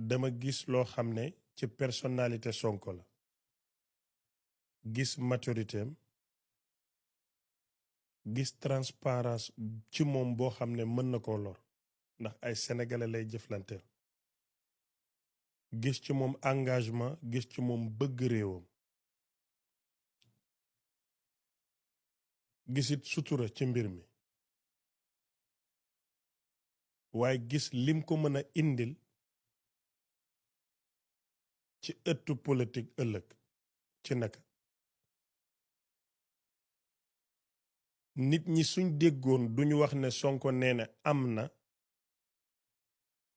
dama gis loo xam ne ci personnalité Sonko la gis maturité am gis transparence ci moom boo xam ne mën na koo lor ndax ay sénégalais lay jëflanteel gis ci moom engagement gis ci moom bëgg réewam gisit sutura ci mbir mi waaye gis lim ko mën a indil ci ëttu politique ëllëg ci naka nit ñi suñ déggoon duñu wax ne Sonko nee na am na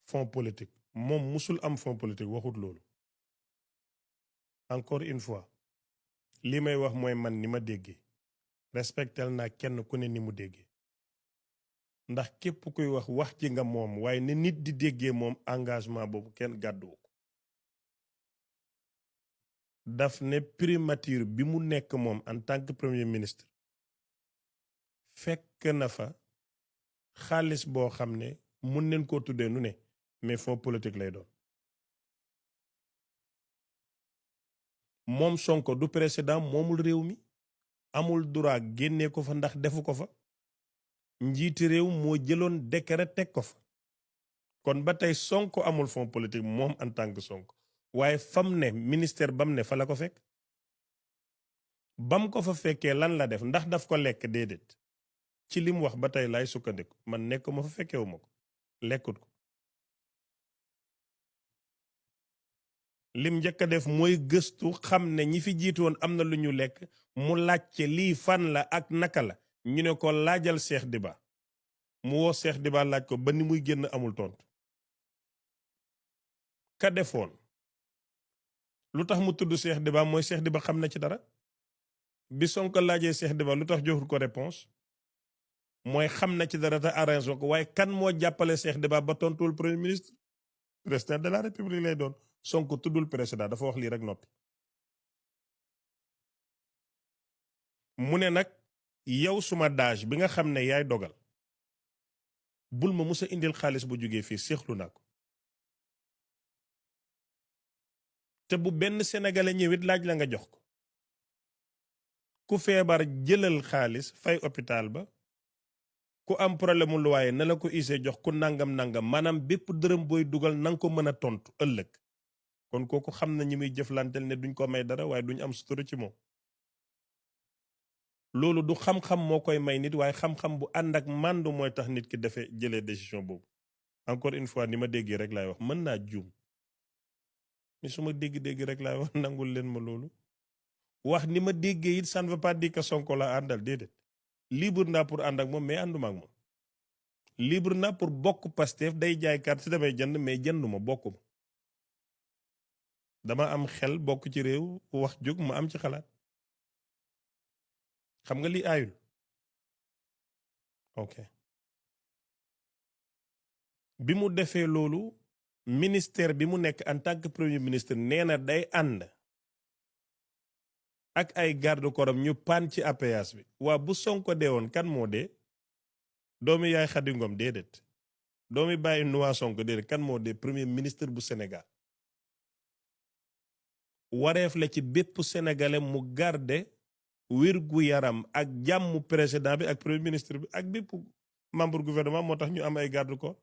fond politique moom musul am fond politique waxut loolu encore une fois li may wax mooy man ni ma déggee respectel naa kenn ku ne ni mu déggee ndax képp kuy wax ji nga moom waaye ne nit di déggee moom engagement boobu kenn gàdduwu ko daf ne primature bi mu nekk moom en tant que premier ministre fekk na fa xaalis boo xam ne mun neen koo tuddee nu ne mais fond politique lay doon moom Sonko du président moomul réew mi amul droit génnee ko fa ndax defu ko fa njiiti réew moo jëloon décret teg ko fa kon ba tey Sonko amul fond politique moom en tant que Sonko waaye fam ne ministère bam ne fa la ko fekk bam ko fa fekkee lan la def ndax daf ko lekk déedéet ci li mu wax ba tey laay sukkandiku man nekk ma fa fekkewu ma ko lekkut ko lim njëkk a def mooy gëstu xam ne ñi fi jiitoon am na lu ñu lekk mu laajte lii fan la ak naka la ñu ne ko laajal Cheikh Diba mu woo Cheikh Diba laaj ko ba ni muy génn amul tontu ka defoon lu tax mu tudd Cheikh Diba mooy Cheikh Diba xam na ci dara bi Sonko laajee Cheikh Diba lu tax joxul ko réponse mooy xam na ci dara te arrangé ko waaye kan moo jàppale Cheikh Diba ba tontuwul premier ministre président de la république lay doon Sonko tuddul président dafa wax lii rek noppi mu ne nag yow suma daaj bi nga xam ne yaay dogal bul ma musa indil xaalis bu jógee fii séexlu naa ko te bu benn sénégalais ñëwit laaj la nga jox ko ku feebar jëlal xaalis fay hôpital ba ku am problème mu luwaaye na la ko ise jox ku nangam maanaam bépp dërëm booy dugal nanga ko mën a tontu ëllëg kon kooku xam na ñi muy jëflanteel ne duñ ko may dara waaye duñ am sutura ci moom loolu du xam-xam moo koy may nit waaye xam-xam bu ànd ak màndu mooy tax nit ki defee jëlee décision boobu encore une fois ni ma déggee rek laay wax mën naa juum mais su ma dégg-dégg rek laay wax nangul leen ma loolu wax ni ma déggee it ça ne veut pas dire que Sonko la àndal déedéet libre naa pour ànd ak moom mais ànduma ak moom libre naa pour bokk Pastef day jaay carte si damay jënd mais jënduma bokkuma dama am xel bokk ci réew wax jóg ma am ci xalaat xam nga li aayul ok bi mu defee loolu ministère bi mu nekk en tant que premier ministre nee na day ànd ak ay garde corps ñu paan ci APS bi waa bu Sonko dee woon kan moo dee doomi yaay Xadi Ngom déedéet doomi bàyyi Noa Sonko déedéet kan moo dee premier ministre bu Sénégal wareef la ci bépp sénégalais mu garde wérgu yaram ak jàmmu président bi ak premier ministre bi ak bépp membre gouvernement moo tax ñu am ay garde corps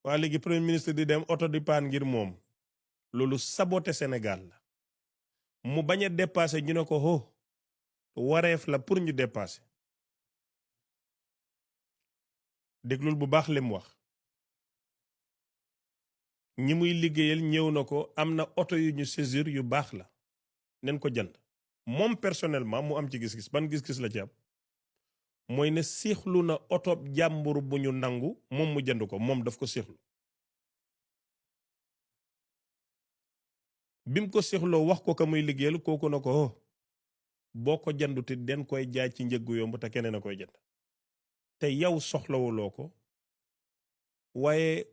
waa léegi premier ministre di dem oto di paan ngir moom loolu saboté Sénégal la mu bañ a dépassé ñu ne ko wareef la pour ñu dépassé déglul bu baax li mu wax ñi muy liggéeyal ñëw na ko am na oto yu ñu saisir yu baax la nen ko jënd moom personnellement mu am ci gis-gis ban gis-gis la ci am mooy ne siixlu na oto jàmbur bu ñu nangu moom mu jënd ko moom daf ko siixlu bim ko siixloo wax ko ka muy liggéeyal kooku na ko boo ko jënduti den koy jaay ci njëggu yomb te keneen a koy jënd te yow soxlawuloo ko waaye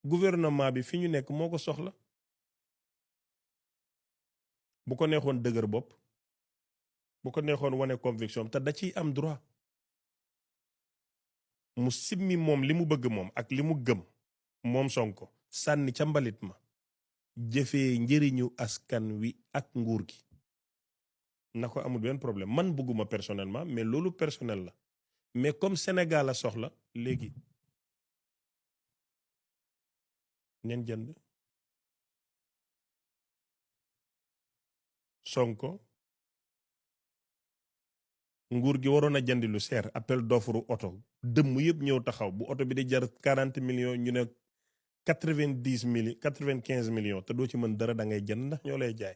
gouvernement bi fi ñu nekk moo ko soxla bu ko neexoon dëgër bopp bu ko neexoon wane conviction te da ciy am droit mu simmi moom li mu bëgg moom ak li mu gëm moom Sonko sànni ca mbalit ma jëfee njëriñu askan wi ak nguur gi na ko amul benn problème man bëgguma personnellement mais loolu personnel la mais comme Sénégal a soxla léegi neen jënd Sonko nguur gi waroon a jëndi lu seer appel d'offre oto dëmm yëpp ñëw taxaw bu oto bi di jar 40 millions ñu ne 95 millions te doo ci mën dara da ngay jënd ndax ñoo lay jaay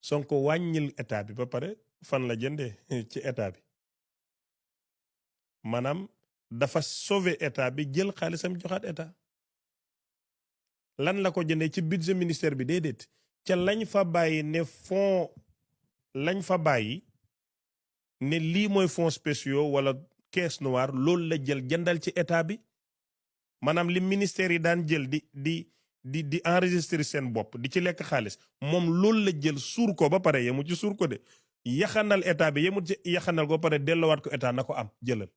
Sonko wàññil état bi ba pare fan la jëndee ci état bi maanaam dafa sauver état bi jël xaalisam joxaat état lan la ko jëndee ci budget ministère bi déedéet ca lañ fa bàyyi ne fonds lañ fa bàyyi ne lii mooy fonds spéciaux wala caisse noire loolu la jël jëndal ci état bi maanaam li ministère yi daan jël di enregistrer seen bopp di ci lekk xaalis moom loolu la jël suur ko ba pare yemu ci suur ko de yaxanal état bi yemu ci yaxanal ko ba pare delloowaat ko état na ko am jëlal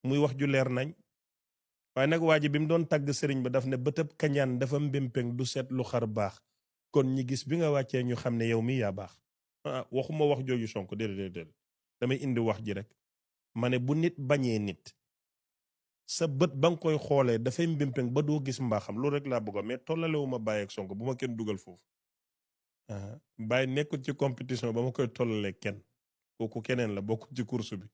muy wax ju leer nañ waaye nag waa ji bi mu doon tàgg sëriñ ba daf ne bëtëb kañaan dafa mbémpéng du seet lu xar baax kon ñi gis bi nga wàccee ñu xam ne yow mi yaa baax waxuma wax jooju Sonko déedéet damay indi wax ji rek ma ne bu nit bañee nit sa bët ba nga koy xoolee dafay mbémpéng ba doo gis mbaaxam loolu rek laa bëgg mais tollalewuma Baye ak Sonko bu ma kenn dugal foofu Baye nekkul ci compétition ba ma koy tollalee kenn kooku keneen la bokkul ci course bi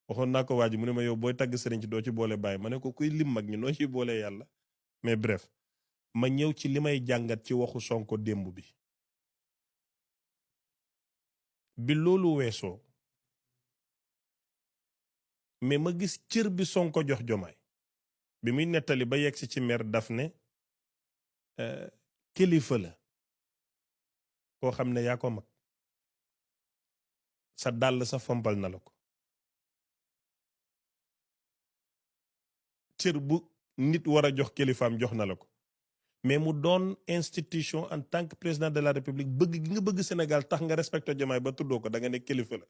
waxoon naa ko waa ji mu ne ma yow booy tagg sëriñ ci doo ci boole Baye ma ne ko kuy lim mag ñi noo ciy boole yàlla mais bref ma ñëw ci li may jàngat ci waxu Sonko démb bi loolu weesoo mais ma gis cër bi Sonko jox Jomaay bi muy nettali ba yegsi ci mer daf ne kilifa la koo xam ne yaa ko mag sa dàll sa fompal na la ko cër bu nit war a jox kilifaam jox na la ko mais mu doon institution en tant que président de la république bëgg gi nga bëgg Sénégal tax nga respecté Diomaye ba tuddoo ko da nga ne kilifa la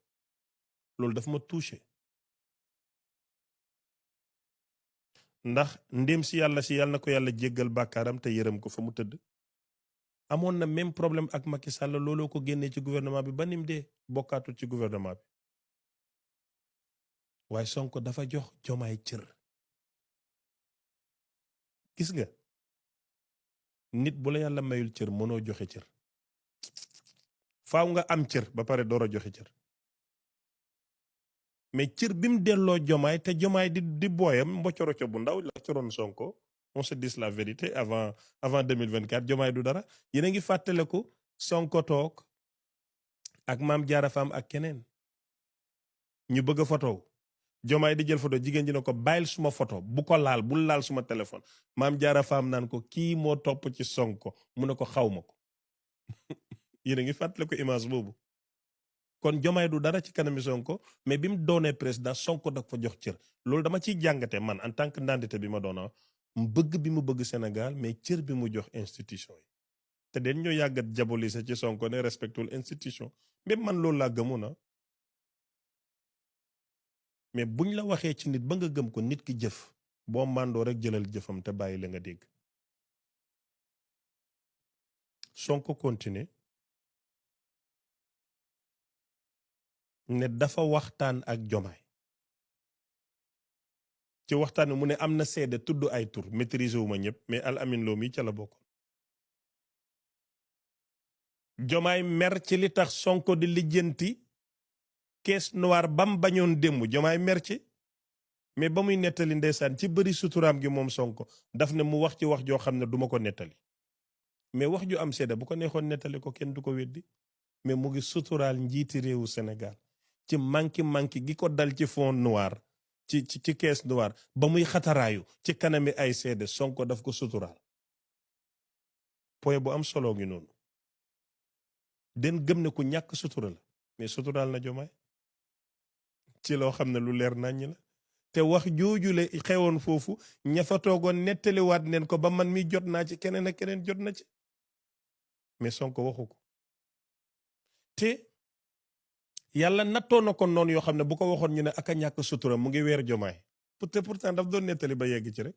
loolu daf ma touché ndax ndéem si yàlla na ko yàlla jéggal bàkkaaram te yërëm ko fa mu tëdd amoon na même problème ak Macky Sall looloo ko génnee ci gouvernement bi ba nim dee bokkaatul ci gouvernement bi waaye Sonko dafa jox Diomaye cër gis nga nit bu la yàlla mayul cër mënoo joxe cër faaw nga am cër ba pare door a joxe cër mais cër bi mu delloo Diomaye te Diomaye di booyam mbocoroco bu ndaw la coroon Sonko on se dit la vérité avant 2024 Diomaye du dara yéen a ngi fàttaliku Sonko toog ak Maam Jaara Faam ak keneen ñu bëgg a photo Diomaye di jël photo jigéen ji ne ko bàyyil suma photo bu ko laal bul laal suma téléphone Maam Jaara Faam naan ko kii moo topp ci Sonko mu ne ko xawma ko yéen a ngi fàttaliku image boobu kon Diomaye du dara ci kanami Sonko mais bi mu doonee président Sonko da ko jox cër loolu dama ciy jàngate man en tant que ndandite bi ma doona bëgg bi mu bëgg Sénégal mais cër bi mu jox institution yi te den ñoo yàggat diaboliser ci Sonko ne respectul institution même man loolu laa gëmu na mais buñ la waxee ci nit ba nga gëm ko nit ki jëf boo màndoo rek jëlal jëfam te bàyyi la nga dégg Sonko continuer ne dafa waxtaan ak Diomaye ci waxtaan mu ne am na seede tudd ay tur maîtriser wu ma ñëpp mais Al Amin Lo mi ca la bokk Diomaye mer ci li tax Sonko di lijjanti caisse noire bam bañoon démb Diomaye mer ci mais ba muy nettali ndeysaan ci bëri suturaam gi moom Sonko daf ne mu wax ci wax joo xam ne duma ko nettali mais wax ju am seede bu ko neexoon nettali ko kenn du ko weddi mais mu ngi suturaal njiiti réewu Sénégal ci manki gi ko dal ci fond noir ci caisse noire ba muy xataraayu ci kanami ay seede Sonko daf ko suturaal point bu am solo ngi noonu den gëm ne ku ñàkk sutura la mais suturaal na Diomaye ci loo xam ne lu leer naññ la te wax joojule xewoon foofu ña fa toogoon nettaliwaat neen ko ba man mi jot naa ci keneen ak keneen jot na ci mais Sonko waxu ko te yàlla nattoo na ko noonu yoo xam ne bu ko waxoon ñu ne aka ñàkk sutura mu ngi weer Diomaye pourtant daf doon nettali ba yegg ci rek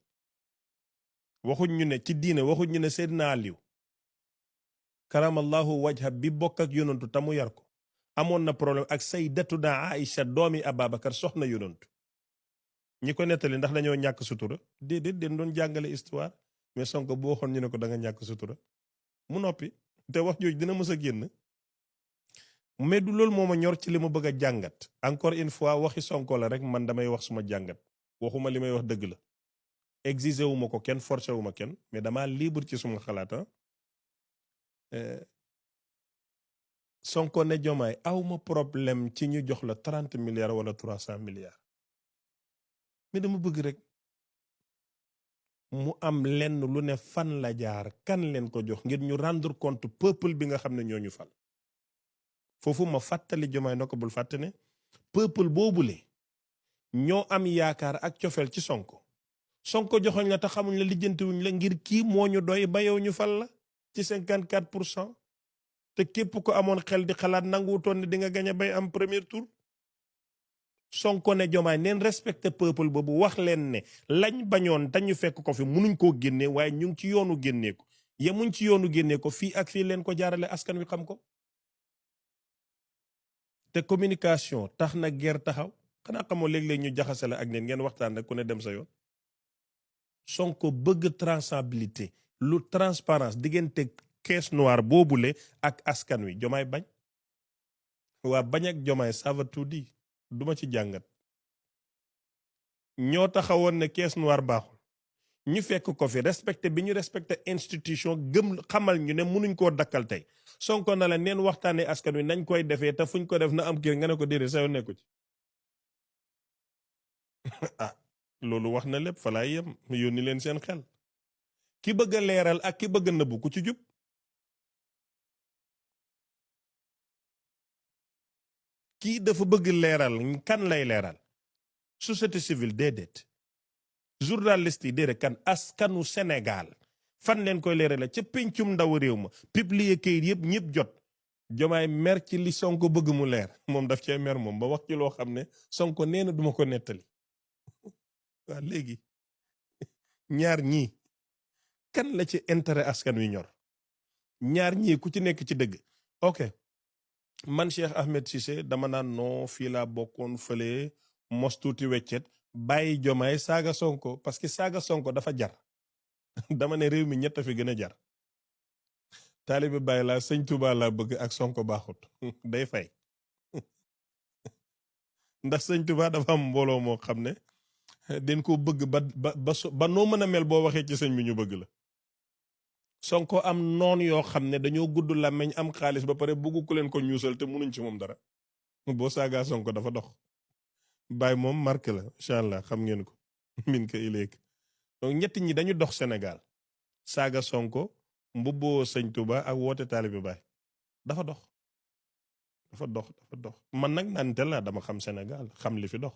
waxuñ ñu ne ci diine waxuñ ñu ne Seydina Aliou karamallahu wajha bi bokk ak yonantu ta mu yar ko amoon na problème ak sayyidatuna Aïcha doomi Ababacar soxna yonantu ñi ko nettali ndax dañoo ñàkk sutura déedéet den doon jàngale histoire mais Sonko bu waxoon ñu ne ko da nga ñàkk sutura mu noppi te wax jooju dina mës a génn mais du loolu moo ma ñor ci li ma bëgg a jàngat encore une fois waxi Sonko la rek man damay wax suma jàngat waxuma li may wax dëgg la exiger wu ma ko kenn forcé wu ma kenn mais dama libre ci suma xalaata Sonko ne Diomaye awma problème ci ñu jox la 30 milliards wala 300 milliards mais dama bëgg rek mu am lenn lu ne fan la jaar kan leen ko jox ngir ñu rendre compte peuple bi nga xam ne ñoo ñu fal foofu ma fàttali Diomaye na ko bul fàtte ne peuple boobule ñoo am yaakaar ak cofeel ci Sonko joxoñ la te xamuñ la lijjantiwuñ la ngir kii moo ñu doy ba yow ñu fal la ci 54% te képp ko amoon xel di xalaat nanguwutoon ne di nga gañ a bay am premier tour Sonko ne Diomaye neen respecté peuple boobu wax leen ne lañ bañoon dañu fekk ko fi munuñ koo génnee waaye ñu ngi ci yoonu génnee ko yemuñ ci yoonu génnee ko fii ak fii leen ko jaarale askan wi xam ko te communication tax na guerre taxaw xanaa xamoo léeg-léeg ñu jaxase la ak neen ngeen waxtaan rek ku ne dem sa yoon Sonko bëgg traçabilité lu transparence diggante caisse noire boobule ak askan wi Diomaye bañ waa bañ ak Diomaye ça veut tout dire duma ci jàngat ñoo taxawoon ne caisse noire baaxul ñu fekk ko fi respecté bi ñu respecté institution gëm xamal ñu ne mënuñ koo dakkal tey Sonko na la neen waxtaanee askan wi nañ koy defee te fuñ ko def na am kii nga ne ko déedéet sa yoon nekku ci ah loolu wax na lépp fa laay yem yónni leen seen xel ki bëgg a leeral ak ki bëgg a nëbbu ku ci jub kii dafa bëgg leeral kan lay leeral société civile déedéet journaliste yi déedéet kan askanu Sénégal fan leen koy leerale ca pencum ndaw réew ma publier kayit yëpp ñëpp jot Diomaye mer ci li Sonko bëgg mu leer moom daf cee mer moom ba wax ci loo xam ne Sonko nee na duma ko nettali waaw léegi ñaar ñii kan la ci intérêt askan wi ñor ñaar ñii ku ci nekk ci dëgg ok man Cheikh Ahmed Cissé dama naan non fii laa bokkoon fële mos tuuti weccet bàyyi Diomaye saaga Sonko parce que saaga Sonko dafa jar dama ne réew mi ñett fi gën a jar taalibe bàyyi laa sëñ Touba laa bëgg ak Sonko baaxut day fay ndax sëñ Touba dafa am mbooloo moo xam ne den ko bëgg ba noo mën a mel boo waxee ci sëñ bi ñu bëgg la Sonko am noon yoo xam ne dañoo gudd làmmeñ am xaalis ba pare bëggu ku leen ko ñuusal te munuñ ci moom dara boo saagaa Sonko dafa dox bàyyi moom marque la incha allah xam ngeen ko min ko ileek donc ñett ñi dañu dox Sénégal saaga Sonko mbubboo sëñ Touba ak woote taalibe Baay dafa dox man nag nante la dama xam Sénégal xam li fi dox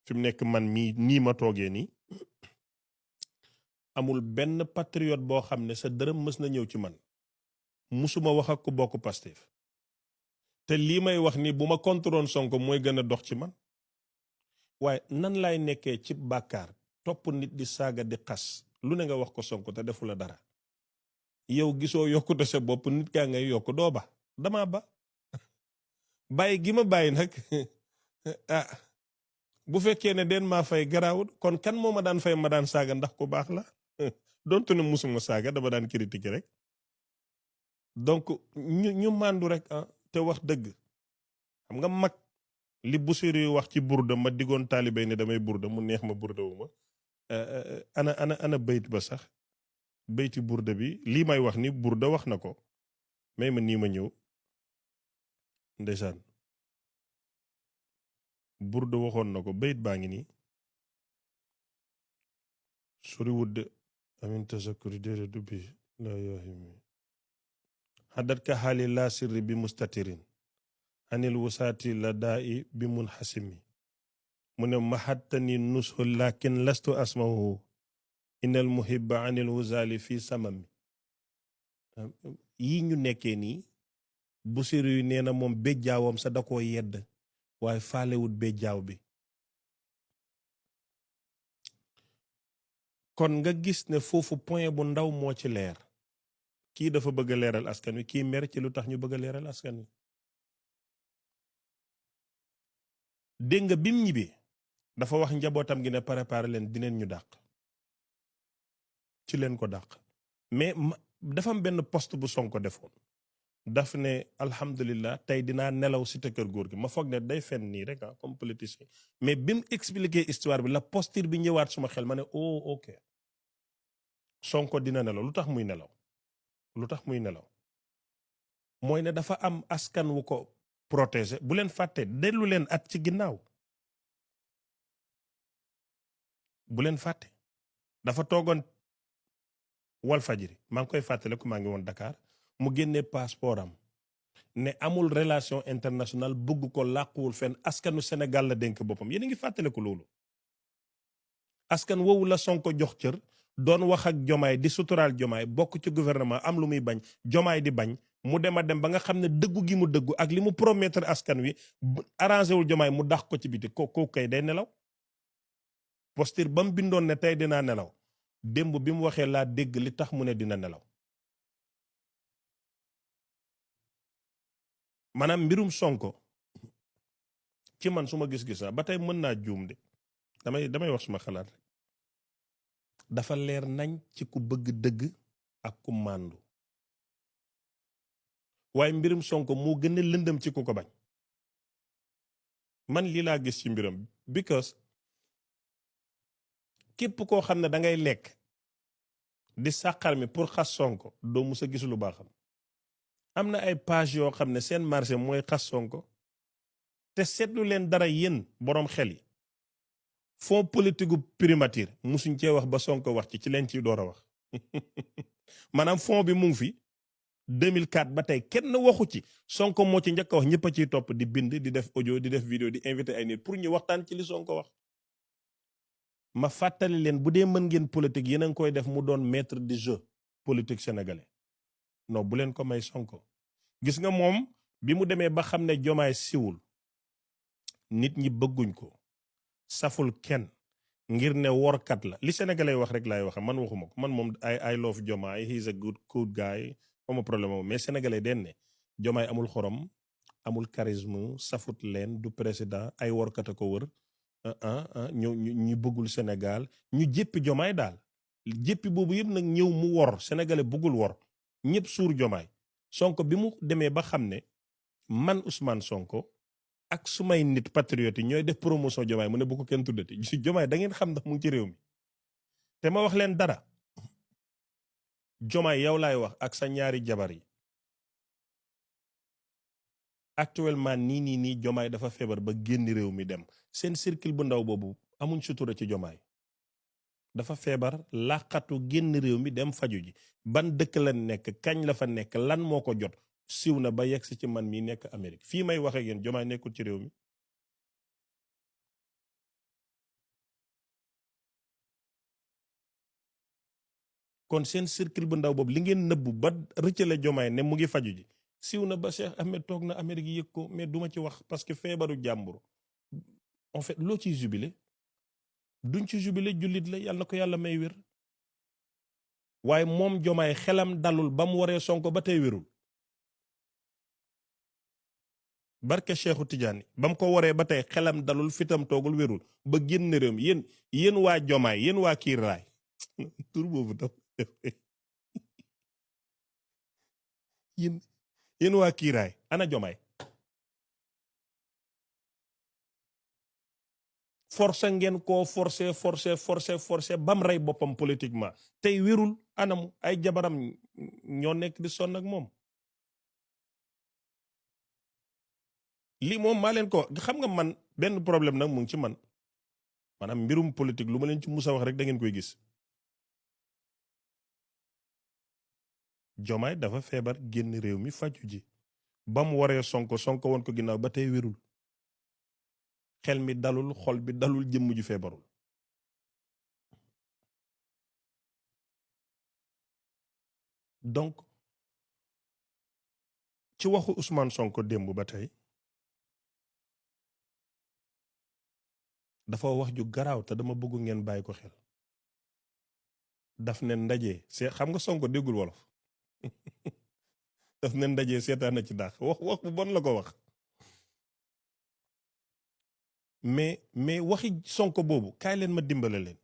fi mu nekk man mii nii ma toogee nii amul benn patriote boo xam ne sa dërëm mës na ñëw ci man musuma wax ak ku bokk Pastef te lii may wax ni bu ma contrôle Sonko mooy gën a dox ci man waaye nan laay nekkee ci bàkkaar topp nit di saaga di xas lu ne nga wax ko Sonko te defu la dara yow gisoo yokkute sa bopp nit kaa ngay yokk doo ba dama ba bàyyi gi ma bàyyi nag ah bu fekkee ne den maa fay garaawut kon kan moo ma daan fay ma daan saaga ndax ku baax la donte ne musuma saaga dama daan critiquer rek donc ñu màndu rek te wax dëgg xam nga mag li Busiri wax ci burda ma diggoon taalibe ne damay burda mu neex ma burda wu ma ana bayt ba sax bayti burda bi lii may wax ni burda wax na ko may ma nii ma ñëw ndeysaan burda waxoon na ko bayit baa ngi nii suri wudde amin tasakuri déedé dubbi la yohimi xaddat ka xaali la sirri bi mustatirin anil wusaati la daa i bi mun xasimi mu ne mahattani nushu lakin lastu asmahu inal muhibba anil wusaali fii samami yi ñu nekkee nii Busiri yu nee na moom béjjaawam sa da koo yedd waaye faalewut béjjaaw bi kon nga gis ne foofu point bu ndaw moo ci leer kii dafa bëgg a leeral askan wi kii mer ci lu tax ñu bëgg a leeral askan wi dégg nga bim ñibbee dafa wax njabootam gi ne préparé leen dineen ñu dàq ci leen ko dàq mais dafa am benn poste bu Sonko defoon daf ne alhamdulilah tey dinaa nelaw cité kër góor gi ma foog ne day fen nii rek comme politicien mais bi mu expliqué histoire bi la posture bi ñëwaat suma xel ma ne oh ok Sonko dina nelaw lu tax muy nelaw mooy ne dafa am askan wu ko protéger bu leen fàtte dellu leen at ci ginnaaw bu leen fàtte dafa toogoon Walfadjri maa ngi koy fàttale ku maa ngi woon Dakar mu génnee passeport am ne amul relation internationale bëgg ko làquwul fenn askanu Sénégal la dénk boppam yéen a ngi fàttale ko loolu askan woowu la Sonko jox cër doon wax ak Jomaay di suturaal Jomaay bokk ci gouvernement am lu muy bañ Jomaay di bañ mu dem a dem ba nga xam ne dëggu gi mu dëggu ak li mu promettre askan wi arrangé wul Jomaay mu dax ko ci biti ko kay day nelaw posture ba mu bindoon ne tey dinaa nelaw démb bi mu waxee laa dégg li tax mu ne dina nelaw maanaam mbirum Sonko ci man su ma gis-gis ba tey mën naa juum de damay wax suma xalaat rek dafa leer nañ ci ku bëgg dëgg ak ku màndu waaye mbirum Sonko moo gën a lëndëm ci ku ko bañ man lii laa gis ci mbiram because képp koo xam ne da ngay lekk di sàqar mi pour xas Sonko doo mus a gis lu baaxam am na ay page yoo xam ne seen marché mooy xas Sonko te seetlu leen dara yéen boroom xel yi fond politique gu primature musuñ cee wax ba Sonko wax ci leen ciy door a wax maanaam fond bi mu ngi fi 2004 ba tey kenn waxu ci Sonko moo ci njëkk a wax ñëpp a ciy topp di bind di def audio di def vidéo di invité ay nit pour ñu waxtaan ci li Sonko wax ma fàttali leen bu dee mën ngeen politique yéen a ngi koy def mu doon maître du jeu politique sénégalais non bu leen ko may Sonko gis nga moom bi mu demee ba xam ne Jomaay siwul nit ñi bëgguñ ko saful kenn ngir ne workat la li sénégalais wax rek laay wax man waxuma ko man moom I love Jomaay he is a good guy ama problème moom mais sénégalais den ne Jomaay amul xorom amul charisme safut leen du président ay workat a ko wër ñu bëggul Sénégal ñu jéppi Jomaay daal jéppi boobu yëpp nag ñëw mu wor sénégalais bëggul wor ñëpp suur Jomaay Sonko bi mu demee ba xam ne man Ousmane Sonko ak sumay nit patriote yi ñooy def promotion Jomaay mu ne bu ko kenn tuddati Jomaay da ngeen xam ndax mu ngi ci réew mi te ma wax leen dara Jomaay yow laay wax ak sa ñaari jabar yi actuellement nii Jomaay dafa feebar ba génn réew mi dem seen cercle bu ndaw boobu amuñ sutura ci Jomaay dafa feebar làqatu génn réew mi dem faju ji ban dëkk la nekk kañ la fa nekk lan moo ko jot siw na ba yegsi ci man mi nekk Amérique fii may waxe yéen Jomaay nekkul ci réew mi kon seen cercle bu ndaw boobu li ngeen nëbbu ba rëccale Jomaay ne mu ngi faju ji siw na ba Cheikh Ahmed toog na Amérique yëg ko mais duma ci wax parce que feebaru jàmbur en fait loo ciy jubilé duñ ci jubilé jullit la yàlla na ko yàlla may wér waaye moom Jomaay xelam dalul ba mu waree Sonko ba tey wérul barke Cheikhu Tidiane ba mu ko waree ba tey xelam dalul fitam toogul wérul ba génn réew mi yéen waa Jomaay yéen waa Kiiraay tur boobu tam yéen waa Kiiraay ana Jomaay forcé ngeen koo forcé bam rey boppam politiquement tey wérul anamu ay jabaram ñoo nekk di sonn ak moom lii moom maa leen ko xam nga man benn problème nag mu ngi ci man maanaam mbirum politique lu ma leen ci musa wax rek da ngeen koy gis Jomaay dafa feebar génn réew mi faju ji ba mu waree Sonko woon ko ginnaaw ba tey wérul xel mi dalul xol bi dalul jëmm ju feebarul donc ci waxu Ousmane Sonko démb ba tey dafa wax ju garaaw te dama bëgg ngeen bàyyi ko xel daf ne ndaje xam nga Sonko déggul wolof daf ne ndaje seetaan na ci daax wax bu bon la ko wax mais waxi Sonko boobu kaay leen ma dimbale leen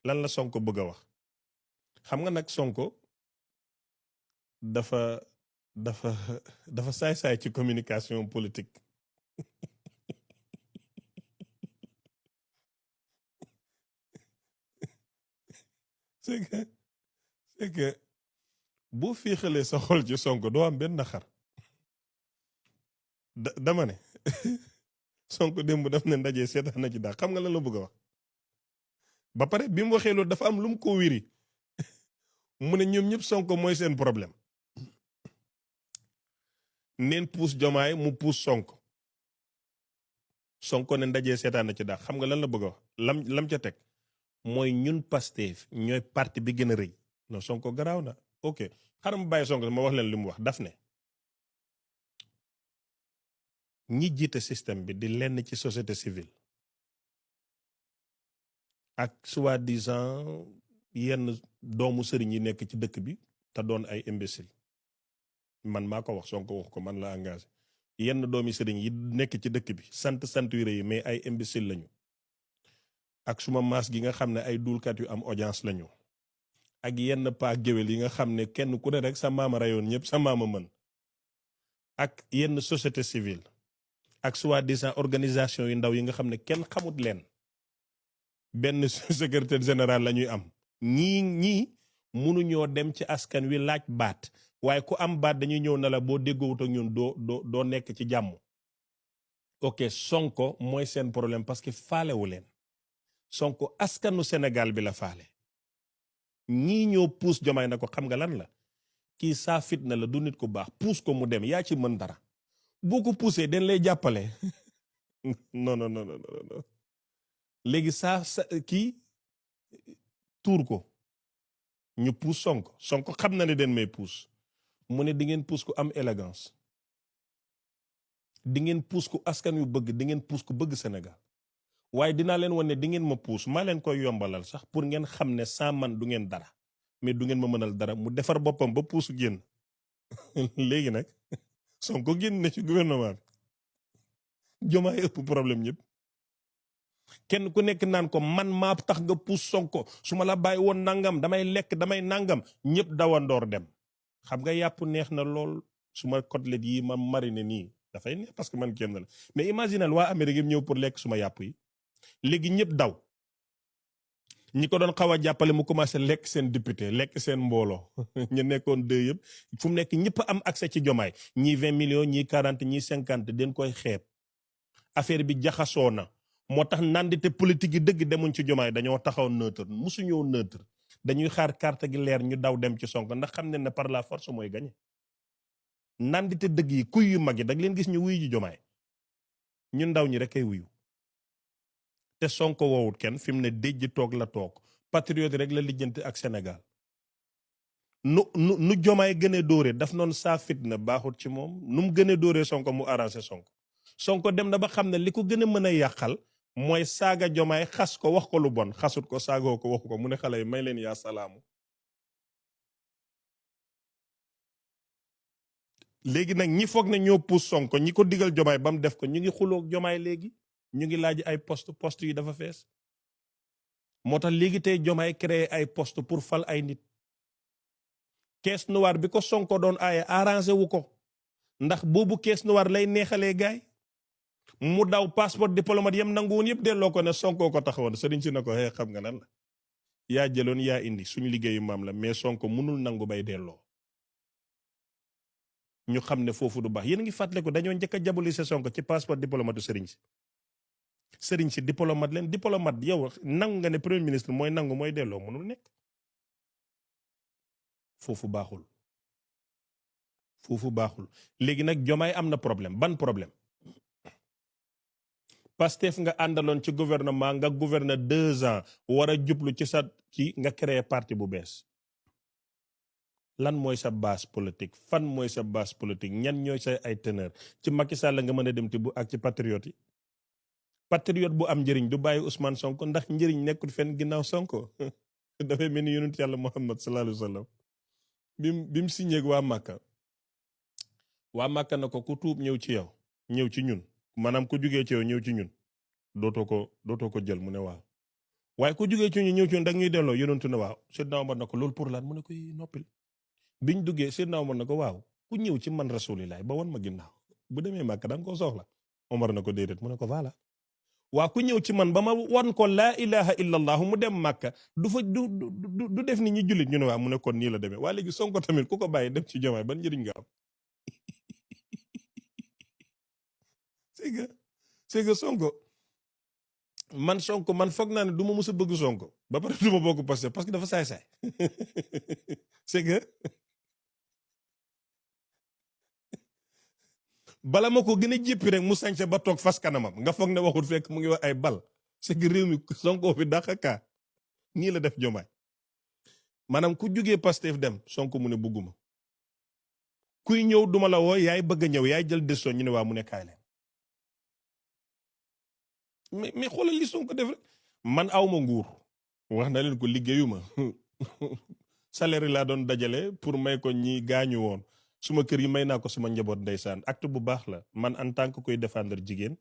lan la Sonko bëgg a wax xam nga nag Sonko dafa saay-saay ci communication politique c'est que boo féexalee sa xol ci Sonko doo am benn naxar dama ne Sonko démb daf ne ndaje seetaan na ci daal xam nga lan la bëgg a wax ba pare bi mu waxee loolu dafa am lu mu ko wiri mu ne ñoom ñëpp Sonko mooy seen problème neen puus Jomaay mu puus Sonko ne ndaje seetaan na ci daal xam nga lan la bëgg a wax lam ca teg mooy ñun Pastef ñooy parti bi gën a rëy non Sonko garaaw na ok xaaral ma bàyyi Sonko ma wax leen li mu wax daf ne ñi jiite système bi di lenn ci société civile ak soi-disant yenn doomu sëriñ yi nekk ci dëkk bi te doon ay imbécile man maa ko wax Sonko wax ko man la engagé yenn doomi sëriñ yi nekk ci dëkk bi sant yu rëy yi mais ay imbécile lañu ak suma maas gi nga xam ne ay duulkat yu am audience lañu ak yenn paa géwél yi nga xam ne kenn ku ne rek sa maama rayoon ñëpp sa maama mën ak yenn société civile ak soi-disant organisation yu ndaw yi nga xam ne kenn xamut leen benn secrétaire général la ñuy am ñii mënuñoo dem ci askan wi laaj baat waaye ku am baat dañuy ñëw na la boo déggoowut ak ñun doo nekk ci jàmm ok Sonko mooy seen problème parce que faalewu leen Sonko askanu Sénégal bi la faale ñii ñoo puus Jomaay na ko xam nga lan la kii saa fitna la du nit ku baax puus ko mu dem yaa ci mën dara boo ko puusee dañ lay jàppale non léegi saa kii tuur ko ñu puus Sonko xam na ne den may puus mu ne di ngeen puus ku am élégance di ngeen puus ku askan yu bëgg di ngeen puus ku bëgg Sénégal waaye dinaa leen wan ne di ngeen ma puus maa leen koy yombalal sax pour ngeen xam ne sans man du ngeen dara mais du ngeen ma mënal dara mu defar boppam ba puusu génn léegi nag Sonko génn na ci gouvernement bi Jomaay ëpp problème ñëpp kenn ku nekk naan ko man maa tax nga puus Sonko su ma la bàyyi woon nangam damay lekk damay nangam ñëpp dawandoor dem xam nga yàpp neex na lool suma côtelette yi ma mariner nii dafay neex parce que man kenn la mais imaginal waa Amérique yi ñëw pour lekk suma yàpp yi léegi ñëpp daw ñi ko doon xaw a jàppale mu commencé lekk seen député lekk seen mbooloo ñu nekkoon deux yëpp fu mu nekk ñëpp am accès ci Jomaay ñii 20 millions ñii 40 ñii 50 den koy xeeb affaire bi jaxasoo na moo tax nandite politique yi dëgg demuñ ci Jomaay dañoo taxaw neutre musuñoo neutre dañuy xaar carte gi leer ñu daw dem ci Sonko ndax xam ne par la force mooy gañe nandite dëgg yi kuy yu mag yi dag leen gis ñu wuyu ji Jomaay ñu ndaw ñi rek ay wuyu te Sonko woowut kenn fi mu ne déjji toog la toog patriote rek la lijjanti ak Sénégal nu Jomaay gën a dóore daf noonu saa fitna baaxut ci moom nu mu gën a dóoree Sonko mu arrangé Sonko dem na ba xam ne li ko gën a mën a yàqal mooy saaga Jomaay xas ko wax ko lu bon xasut ko saagoo ko waxu ko mu ne xale yi may leen yaa salaamu léegi nag ñi foog ne ñoo puus Sonko ñi ko digal Jomaay ba mu def ko ñu ngi xuloog Jomaay léegi ñu ngi laaj ay poste yi dafa fees moo tax léegi tey Jomaay créé ay poste pour fal ay nit caisse noire bi ko Sonko doon aaye arrangé wu ko ndax boobu caisse noire lay neexalee gaay mu daw passeport diplomate yam nangu woon yëpp delloo ko ne Sonko ko taxawoon sëriñ si na ko xam nga lan la yaa jëloon yaa indi suñu liggéeyu maam la mais Sonko mënul nangu bay delloo ñu xam ne foofu du baax yéen ngi fàttale ko dañoo njëkk a diaboliser Sonko ci passeport diplomate sëriñ si diplomate leen diplomate yow nangu nga ne premier ministre mooy nangu mooy delloo mënul nekk foofu baaxul léegi nag Jomaay am na problème ban problème Pastef nga àndaloon ci gouvernement nga gouverner 2 ans war a jublu ci sa kii nga créer parti bu bees lan mooy sa base politique fan mooy sa base politique ñan ñooy say ay teneur ci Macky Sall nga mën a dem ti bu ak ci patriote yi patriote bu am njëriñ du bàyyi Ousmane Sonko ndax njëriñ nekkul fenn ginnaaw Sonko dafay mel ni yonent yàlla Muhammad sallallahu alayhi wa sallam bi mu signé ak waa Màkka na ko ku tuub ñëw ci yow ñëw ci ñun maanaam ku jugee ci yow ñëw ci ñun dootoo ko jël mu ne waaw waaye ku jugee ci ñun ñëw ci ñun da ñuy delloo yonentu ne waaw Seydina Omar na ko loolu pour lan mu ne koy noppil biñ duggee Seydina Omar na ko waaw ku ñëw ci man rasulilaay ba wan ma ginnaaw bu demee Màkka da nga koo soxla Omar na ko déedéet mu ne ko voilà waa ku ñëw ci man ba ma wan ko laa ilaha illallah mu dem Màkka du def ni ñi jullit ñu ne waa mu ne kon nii la demee waa léegi Sonko tamit ku ko bàyyi dem ci Diomaye ban njëriñ nga am c'est que Sonko man foog naa ne du ma mës a bëgg Sonko ba pare du ma bokk Pastef parce que dafa saay-saay c'est que bala ma ko gën a jéppi rek mu sañse ba toog fas kanamam nga foog ne waxul fekk mu ngi wax ay bal c'est que réew mi Sonko fi dàq kaa nii la def Diomaye maanaam ku jugee Pastef dem Sonko mu ne bugguma kuy ñëw duma la woo yaay bëgg a ñëw yaay jël décision ñu ne waa mu ne kaay leen mais xoolal li Sonko def rek man awma nguur wax na leen ko liggéeyuma salaire laa doon dajale pour may ko ñi gaañu woon suma kër yi may naa ko suma njaboot ndeysaan acte bu baax la man en tant que koy défendre jigéen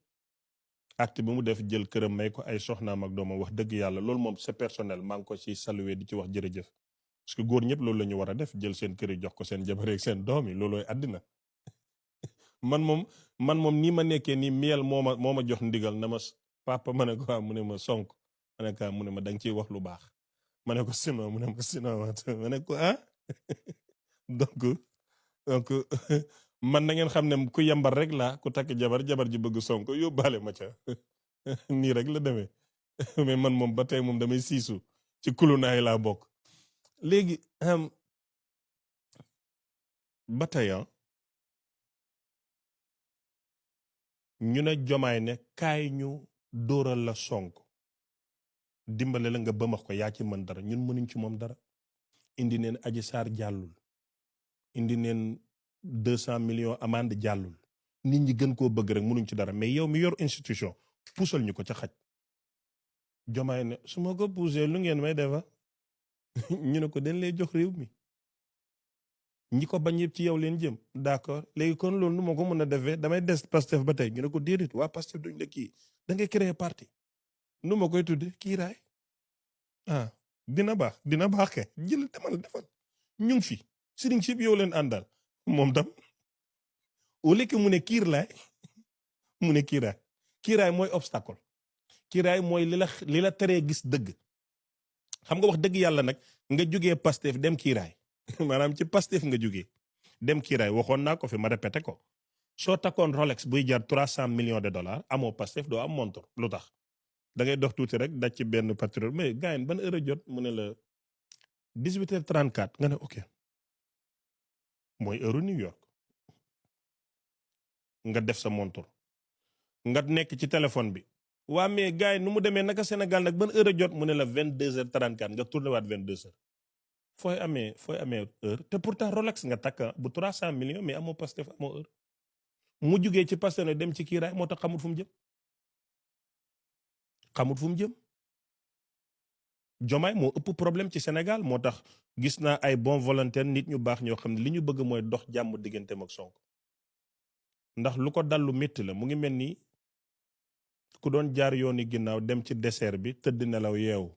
acte bi mu def jël këram may ko ay soxnaam ak doomam wax dëgg yàlla loolu moom c'est personnel maa ngi ko ci saluer di ci wax jërëjëf parce que góor ñëpp loolu la ñu war a def jël seen kër yi jox ko seen jabar ak seen doom yi loolooy àddina man moom nii ma nekkee nii miel moo ma jox ndigal na ma papa ma ne ko mu ne ma Sonko ma ne ko mu ne ma da nga ciy wax lu baax ma ne ko sinon mu ne ma sinon ma ne ko donc man na ngeen xam ne ku yambar rek laa ku takk jabar ji bëgg Sonko yóbbaale ma ca nii rek la demee mais man moom ba tey moom damay siisu ci kulunaay laa bokk léegi ba tey ñu ne Jomaay ne kaay ñu dóoral la Sonko dimbale la nga bëmax ko yaa ci mën dara ñun mënuñ ci moom dara indi neen Adji Sarr jàllul indi neen 200 millions amende jàllul nit ñi gën koo bëgg rek mënuñ ci dara mais yow mi yor institution puusal ñu ko ca xaj Jomaay ne su ma ko puusee lu ngeen may defa ñu ne ko dañ lay jox réew mi ñi ko bañ yëpp ci yow leen jëm d'accord léegi kon loolu nu ma ko mën a defee damay des Pastef ba tey ñu ne ko déedéet waa Pastef duñ la kii da ngay créer parti nu ma koy tudde kiiraay dina baax ke jël demal defal ñu ngi fi sëriñ si yow leen àndal moom tam au lieu que mu ne kiiraay mu ne kiiraay mooy obstacle kiiraay mooy li la teree gis dëgg xam nga wax dëgg yàlla nag nga jógee Pastef dem kiiraay maanaam ci Pastef nga jógee dem kiiraay waxoon naa ko fi ma répété ko soo takkoon Rolex buy jar $300 millions amoo Pastef doo am montre lu tax da ngay dox tuuti rek daj ci benn patriote mais gars yi ban heure a jot mu ne la 18h34 nga ne ok mooy heure New York nga def sa montre nga nekk ci téléphone bi waa mais gars yi nu mu demee naka Sénégal nag ban heure a jot mu ne la 22h34 nga tourné waat 22h fooy amee heure te pourtant Rolex nga takk bu 300 millions mais amoo Pastef amoo heure mu jugee ci Pastef ne dem ci kiiraay moo tax xamut fu mu jëm Jomaay moo ëpp problème ci Sénégal moo tax gis naa ay bon volontaire nit ñu baax ñoo xam ne li ñu bëgg mooy dox jàmm digganteem ak Sonko ndax lu ko dal lu métti la mu ngi mel ni ku doon jaar yooni ginnaaw dem ci désert bi tëdd nelaw yeewu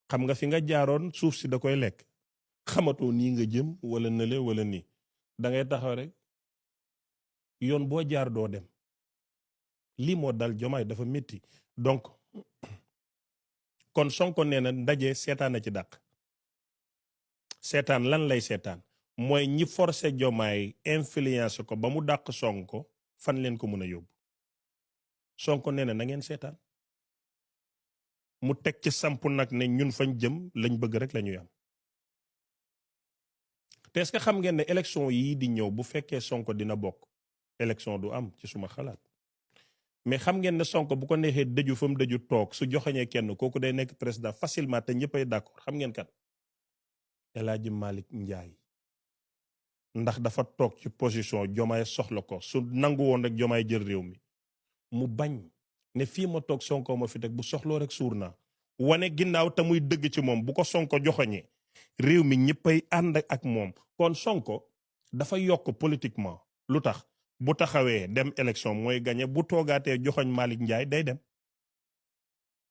xam nga fi nga jaaroon suuf si da koy lekk xamatoo nii nga jëm wala nële wala nii da ngay taxaw rek yoon boo jaar doo dem lii moo dal Jomaay dafa métti donc kon Sonko nee na ndaje seetaan na ci dàq seetaan lan lay seetaan mooy ñi forcé Jomaay influence ko ba mu dàq Sonko fan leen ko mën a yóbbu Sonko nee na ngeen seetaan mu teg ci samp nag ne ñun fañ jëm lañ bëgg rek la ñuy am te est-ce que xam ngeen ne élection yii di ñëw bu fekkee Sonko dina bokk élection du am ci suma xalaat mais xam ngeen ne Sonko bu ko neexee dëju fa mu dëju toog su joxoñee kenn kooku day nekk président facilement te ñëppay d'accord xam ngeen kat El Hadji Malick Ndiaye ndax dafa toog ci position Jomaay soxla ko su nangu woon rek Jomaay jël réew mi mu bañ ne fii ma toog Sonko ma fi teg bu soxloo rek suur naa wane ginnaaw te muy dëgg ci moom bu ko Sonko joxoñee réew mi ñëppay ànd ak moom kon Sonko dafa yokk politiquement lu tax bu taxawee dem élection mooy gagné bu toogaatee joxoñ Malick Ndiaye day dem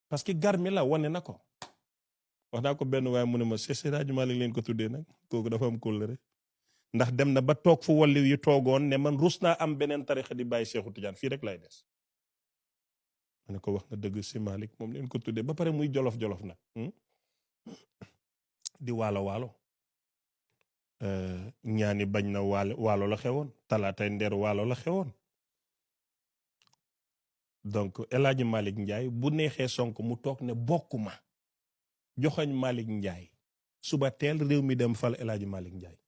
parce que garmi la wane na ko wax naa ko benn waaye mu ne ma Seydi Hadji Malick leen ko tuddee nag kooku dafa am kóllëre ndax dem na ba toog fu walli yu toogoon ne man rus naa am beneen tarixa di bàyyi Seexu Tijaan fii rek lay des ma ne ko wax nga dëgg si Malick moom leen ko tuddee ba pare muy jolof-jolof nag di waalo ñaani bañ na waalo la xewoon talaatay ndeer waalo la xewoon donc El Hadji Malick Ndiaye bu neexee Sonko mu toog ne bokkuma joxoñ Malick Ndiaye suba teel réew mi dem fal El Hadji Malick Ndiaye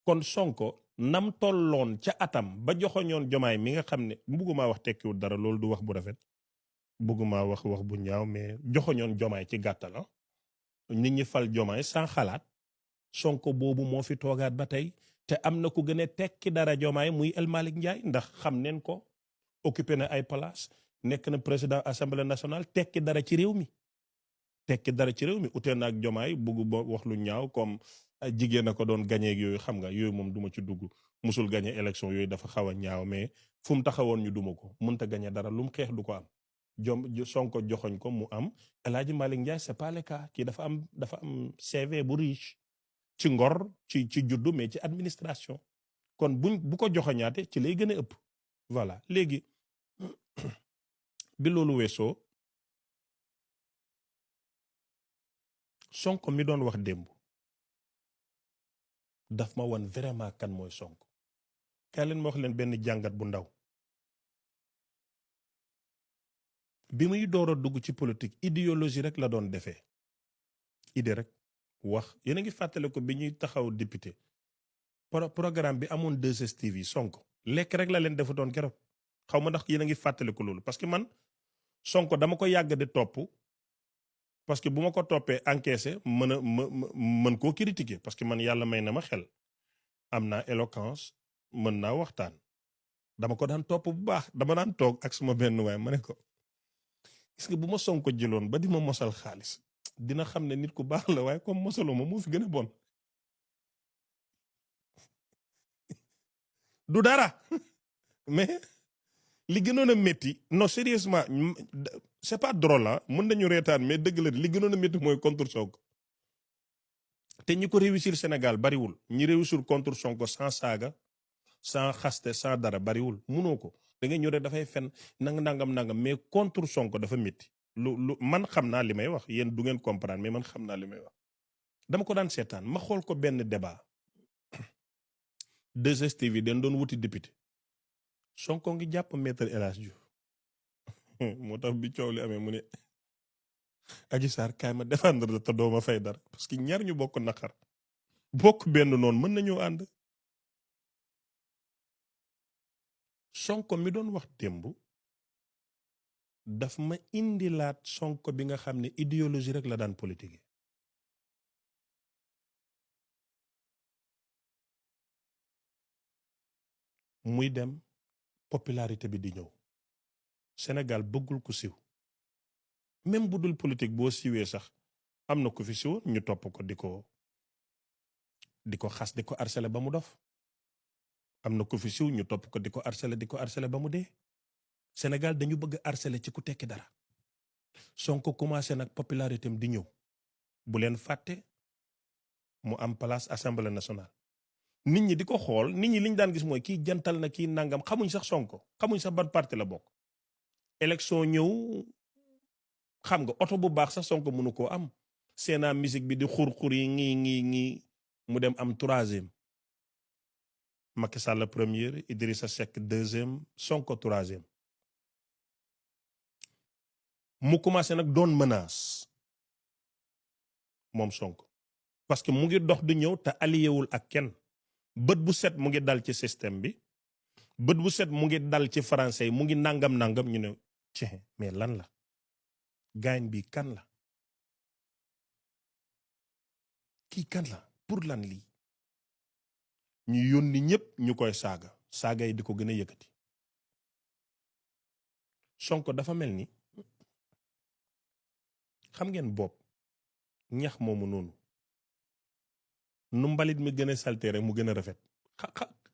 kon Sonko nam tolloon ca atam ba joxoñoon jomaay mi nga xam ne bëgguma wax tekkiwul dara loolu du wax bu rafet bëgguma wax bu ñaaw mais joxoñoon jomaay ci gàttal nit ñi fal jomaay sans xalaat Sonko boobu moo fi toogaat ba tey te am na ku gën a tekki dara jomaay muy El Malick Ndiaye ndax xam neen ko occupé na ay place nekk na président assemblée nationale tekki dara ci réew mi utee na ak jomaay bëgg ba wax lu ñaaw comme jigéen a ko doon gañeeg yooyu xam nga yooyu moom duma ci dugg musul gañe élection yooyu dafa xaw a ñaaw mais fu mu taxawoon ñu duma ko mënta gañe dara lu mu xeex du ko am Sonko joxoñ ko mu am El Hadji Malick Ndiaye c'est pas le cas kii dafa am CV bu riche ci ngor ci juddu mais ci administration kon bu ko joxoñaate ci lay gën a ëpp voilà léegi bi loolu weesoo Sonko mi doon wax démb daf ma wan vraiment kan mooy Sonko kaay leen ma wax leen benn jàngat bu ndaw bi muy door a dugg ci politique idéologie rek la doon defee idée rek wax yéen a ngi fàttale ko bi ñuy taxaw député programme bi amoon 2STV Sonko lekk rek la leen defutoon keroog xaw ma ndax yéen a ngi fàttale ko loolu parce que man Sonko dama ko yàgg di topp parce que bu ma ko toppee encaissé mën koo critiquer parce que man yàlla may na ma xel am naa éloquence mën naa waxtaan dama ko daan topp bu baax dama daan toog ak suma benn waay ma ne ko gis nga bu ma Sonko jëloon ba di ma mosal xaalis dina xam ne nit ku baax la waaye comme mosaloo ma moo fi gën a bon du dara mais li gënoon a métti non sérieusement c'est pas drôle la mën nañu reetaan mais dëgg la li gënoon a métti mooy contre Sonko te ñi ko réussir Sénégal bariwul ñi réussir contre Sonko sans saaga sans xaste sans dara bariwul munoo ko da ngay ñëw rek dafay fen nangam mais contre Sonko dafa métti lu man xam naa li may wax yéen du ngeen comprendre mais man xam naa li may wax dama ko daan seetaan ma xool ko benn débat 2STV den doon wuti député Sonko ngi jàpp maître El Hadji Diouf moo tax bi coow li amee mu ne Adji Sarr kaay ma défendre la te doo ma fay dara parce que ñaar ñu bokk naqar bokk benn noonu mën nañoo ànd Sonko mi doon wax démb daf ma indilaat Sonko bi nga xam ne idéologie rek la daan politique muy dem popularité bi di ñëw Sénégal bëggul ku siw même bu dul politique boo siwee sax am na ku fi siw ñu topp ko di ko xas di ko harcelé ba mu dof am na ku fi siw ñu topp ko di ko harcelé ba mu dee Sénégal dañu bëgg harcelé ci ku tekki dara Sonko commencé nag popularité am di ñëw bu leen fàtte mu am place assemblée nationale nit ñi di ko xool nit ñi liñ daan gis mooy kii jantal na kii nangam xamuñ sax Sonko xamuñ sax ban parti la bokk élection ñëw xam nga oto bu baax sax Sonko mënu koo am seena musique bi di xur-xur yi ngi mu dem am 3e Macky Sall premier Idrissa Seck 2e Sonko 3e mu commencé nag doon menace moom Sonko parce que mu ngi dox di ñëw te alliéwul ak kenn bët bu set mu ngi dal ci système bi bët bu set mu ngi dal ci français yi mu ngi nangam ñu ne ci mais lan la gaañ bi kan la kii kan la pour lan lii ñu yónni ñëpp ñu koy saaga yi di ko gën a yëkkati Sonko dafa mel ni xam ngeen bopp ñax moomu noonu nu mbalit mi gën a salté rek mu gën a rafet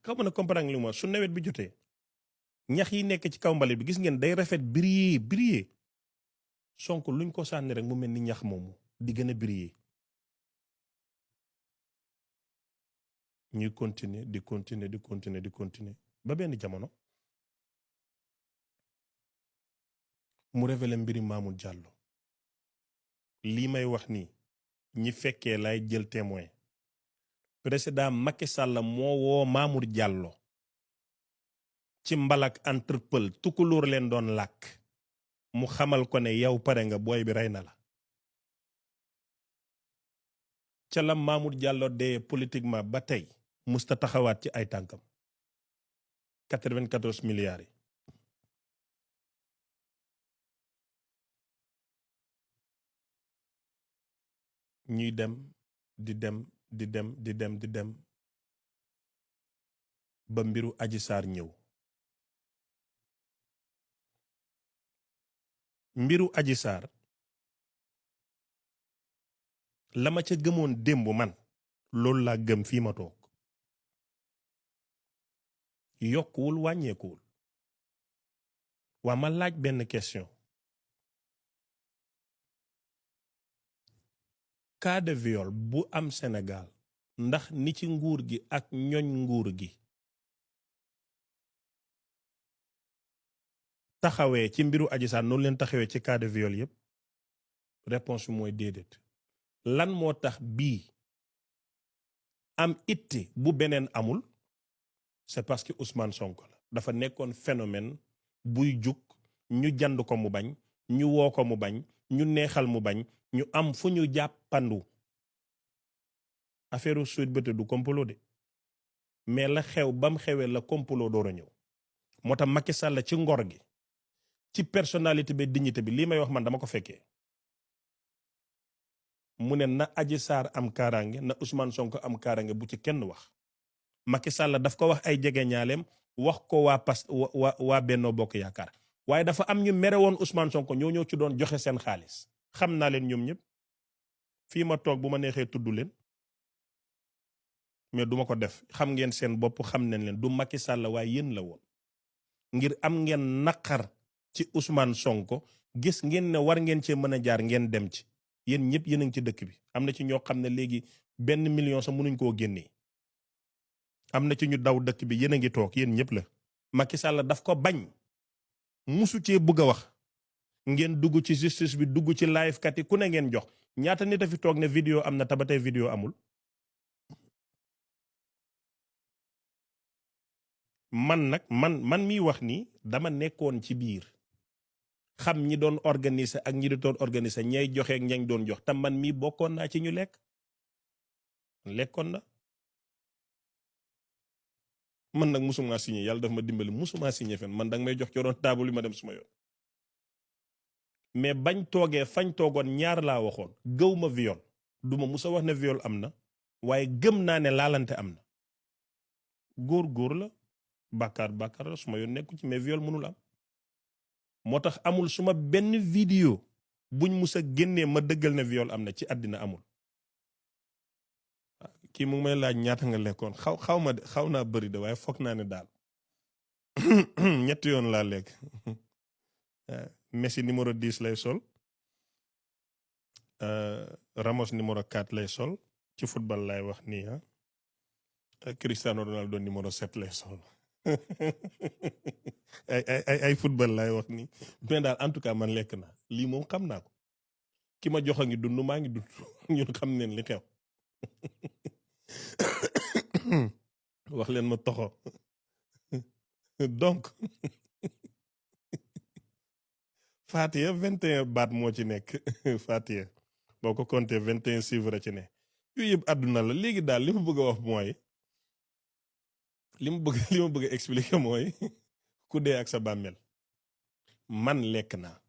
xam na comprendre li ma su nawet bi jotee ñax yi nekk ci kaw mbalit bi gis ngeen day rafet briller Sonko luñ ko sànni rek mu mel ni ñax moomu di gën a briller ñuy continuer ba benn jamono mu révélé mbiri Mamour Diallo lii may wax nii ñi fekkee lay jël témoin président Macky Sall moo woo Mamour Diallo ci mbalak entre pël tukulóor leen doon làkk mu xamal ko ne yow pare nga booy bi rey na la ca la Mamour Diallo dee politiquement ba tey musta taxawaat ci ay tànkam 94 milliards yi ñuy dem di dem ba mbiru Adji Sarr ñëw mbiru Adji Sarr la ma ca gëmoon démb man loolu laa gëm fii ma toog yokkuwul wàññeekuwul waa ma laaj benn question cas de viol bu am Sénégal ndax ni ci nguur gi ak ñoñ nguur gi taxawee ci mbiru Adji Sarr noonu leen taxawee ci cas de viol yépp réponse bi mooy déedéet lan moo tax bii am itti bu beneen amul c'est parce que Ousmane Sonko la dafa nekkoon phénomène buy jug ñu jand ko mu bañ ñu woo ko mu bañ ñu neexal mu bañ ñu am fu ñu jàppandu affaire Sweet Beauté du complot de mais la xew bam xewee la complot door a ñëw moo tax Macky Sall ci ngor gi ci personnalité bi dignité bi lii may wax man dama ko fekkee mu ne na Adji Sarr am kaaraange na Ousmane Sonko am kaaraange bu ci kenn wax Macky Sall daf ko wax ay jege ñaaleem wax ko waa Benno Bokk Yaakaar waaye dafa am ñu mere woon Ousmane Sonko ñoo ci doon joxe seen xaalis xam naa leen ñoom ñëpp fii ma toog bu ma neexee tudd leen mais duma ko def xam ngeen seen bopp xam nañ leen du Macky Sall waaye yéen la woon ngir am ngeen naqar ci Ousmane Sonko gis ngeen ne war ngeen cee mën a jaar ngeen dem ci yéen ñëpp yéen a ngi ci dëkk bi am na ci ñoo xam ne léegi 1 million sax mënuñ koo génnee am na ci ñu daw dëkk bi yéen a ngi toog yéen ñëpp la Macky Sall daf ko bañ musu cee bëgg a wax ngeen dugg ci justice bi dugg ci live kat yi ku ne ngeen jox ñaata nit a fi toog ne vidéo am na tabatay vidéo amul man nag man miy wax nii dama nekkoon ci biir xam ñi doon organiser ak ñi doon organiser ñay joxe ak ñañ doon jox tam man mii bokkoon naa ci ñu lekkoon na man nag musuma signé yàlla daf ma dimbali musuma signé fen man danga may jox ci doon table yi ma dem suma yoon mais bañ toogee fañ toogoon ñaar laa waxoon gëw ma viol duma musa wax ne viol am na waaye gëm naa ne laalante am na góor la bàkkaar la suma yoon nekku ci mais viol mënul am moo tax amul suma benn vidéo buñ musa génnee ma dëggal ne viol am na ci àddina amul kii mu ngi may laaj ñaata nga lekkoon xaw naa bëri de waaye foog naa ne daal 3 yoon laa lekk Messi numéro 10 lay sol Ramos numéro 4 lay sol ci football lay wax nii Cristiano Ronaldo numéro 7 lay sol ay football lay wax nii mais daal en tout cas man lekk naa lii moom xam naa ko ki ma jox a ngi dund maa ngi dund ñun xam neen li xew wax leen ma toxo donc Fatiha 21 baat moo ci nekk Fatiha boo ko compté 21 chiffres ci ne yooyu yëpp àdduna la léegi daal li ma bëgg a wax mooy li ma bëgg a expliquer mooy ku dee ak sa bàmmeel man lekk naa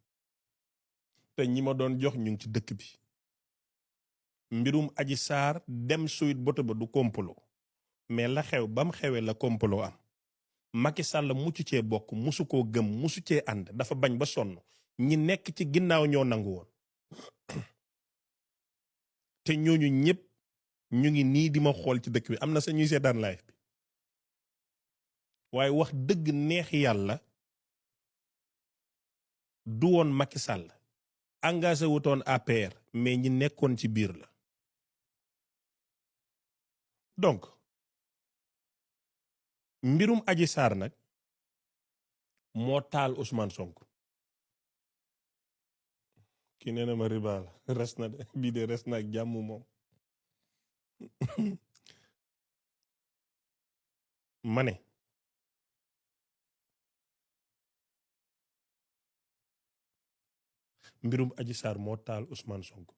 te ñi ma doon jox ñu ngi ci dëkk bi mbirum Adji Sarr dem Sweet Beauté ba du complot mais la xew bam xewee la complot am Macky Sall mucc cee bokk musu koo gëm musu cee ànd dafa bañ ba sonn ñi nekk ci ginnaaw ñoo nangu woon te ñooñu ñëpp ñu ngi nii di ma xool ci dëkk bi am na sa ñuy seetaan live bi waaye wax dëgg neex yàlla du woon Macky Sall engagé wutoon APR mais ñi nekkoon ci biir la donc mbirum Adji Sarr nag moo taal Ousmane Sonko ki nee na ma riba la res na de bii de res na ak jàmm moom ma ne mbirum Adji Sarr moo taal Ousmane Sonko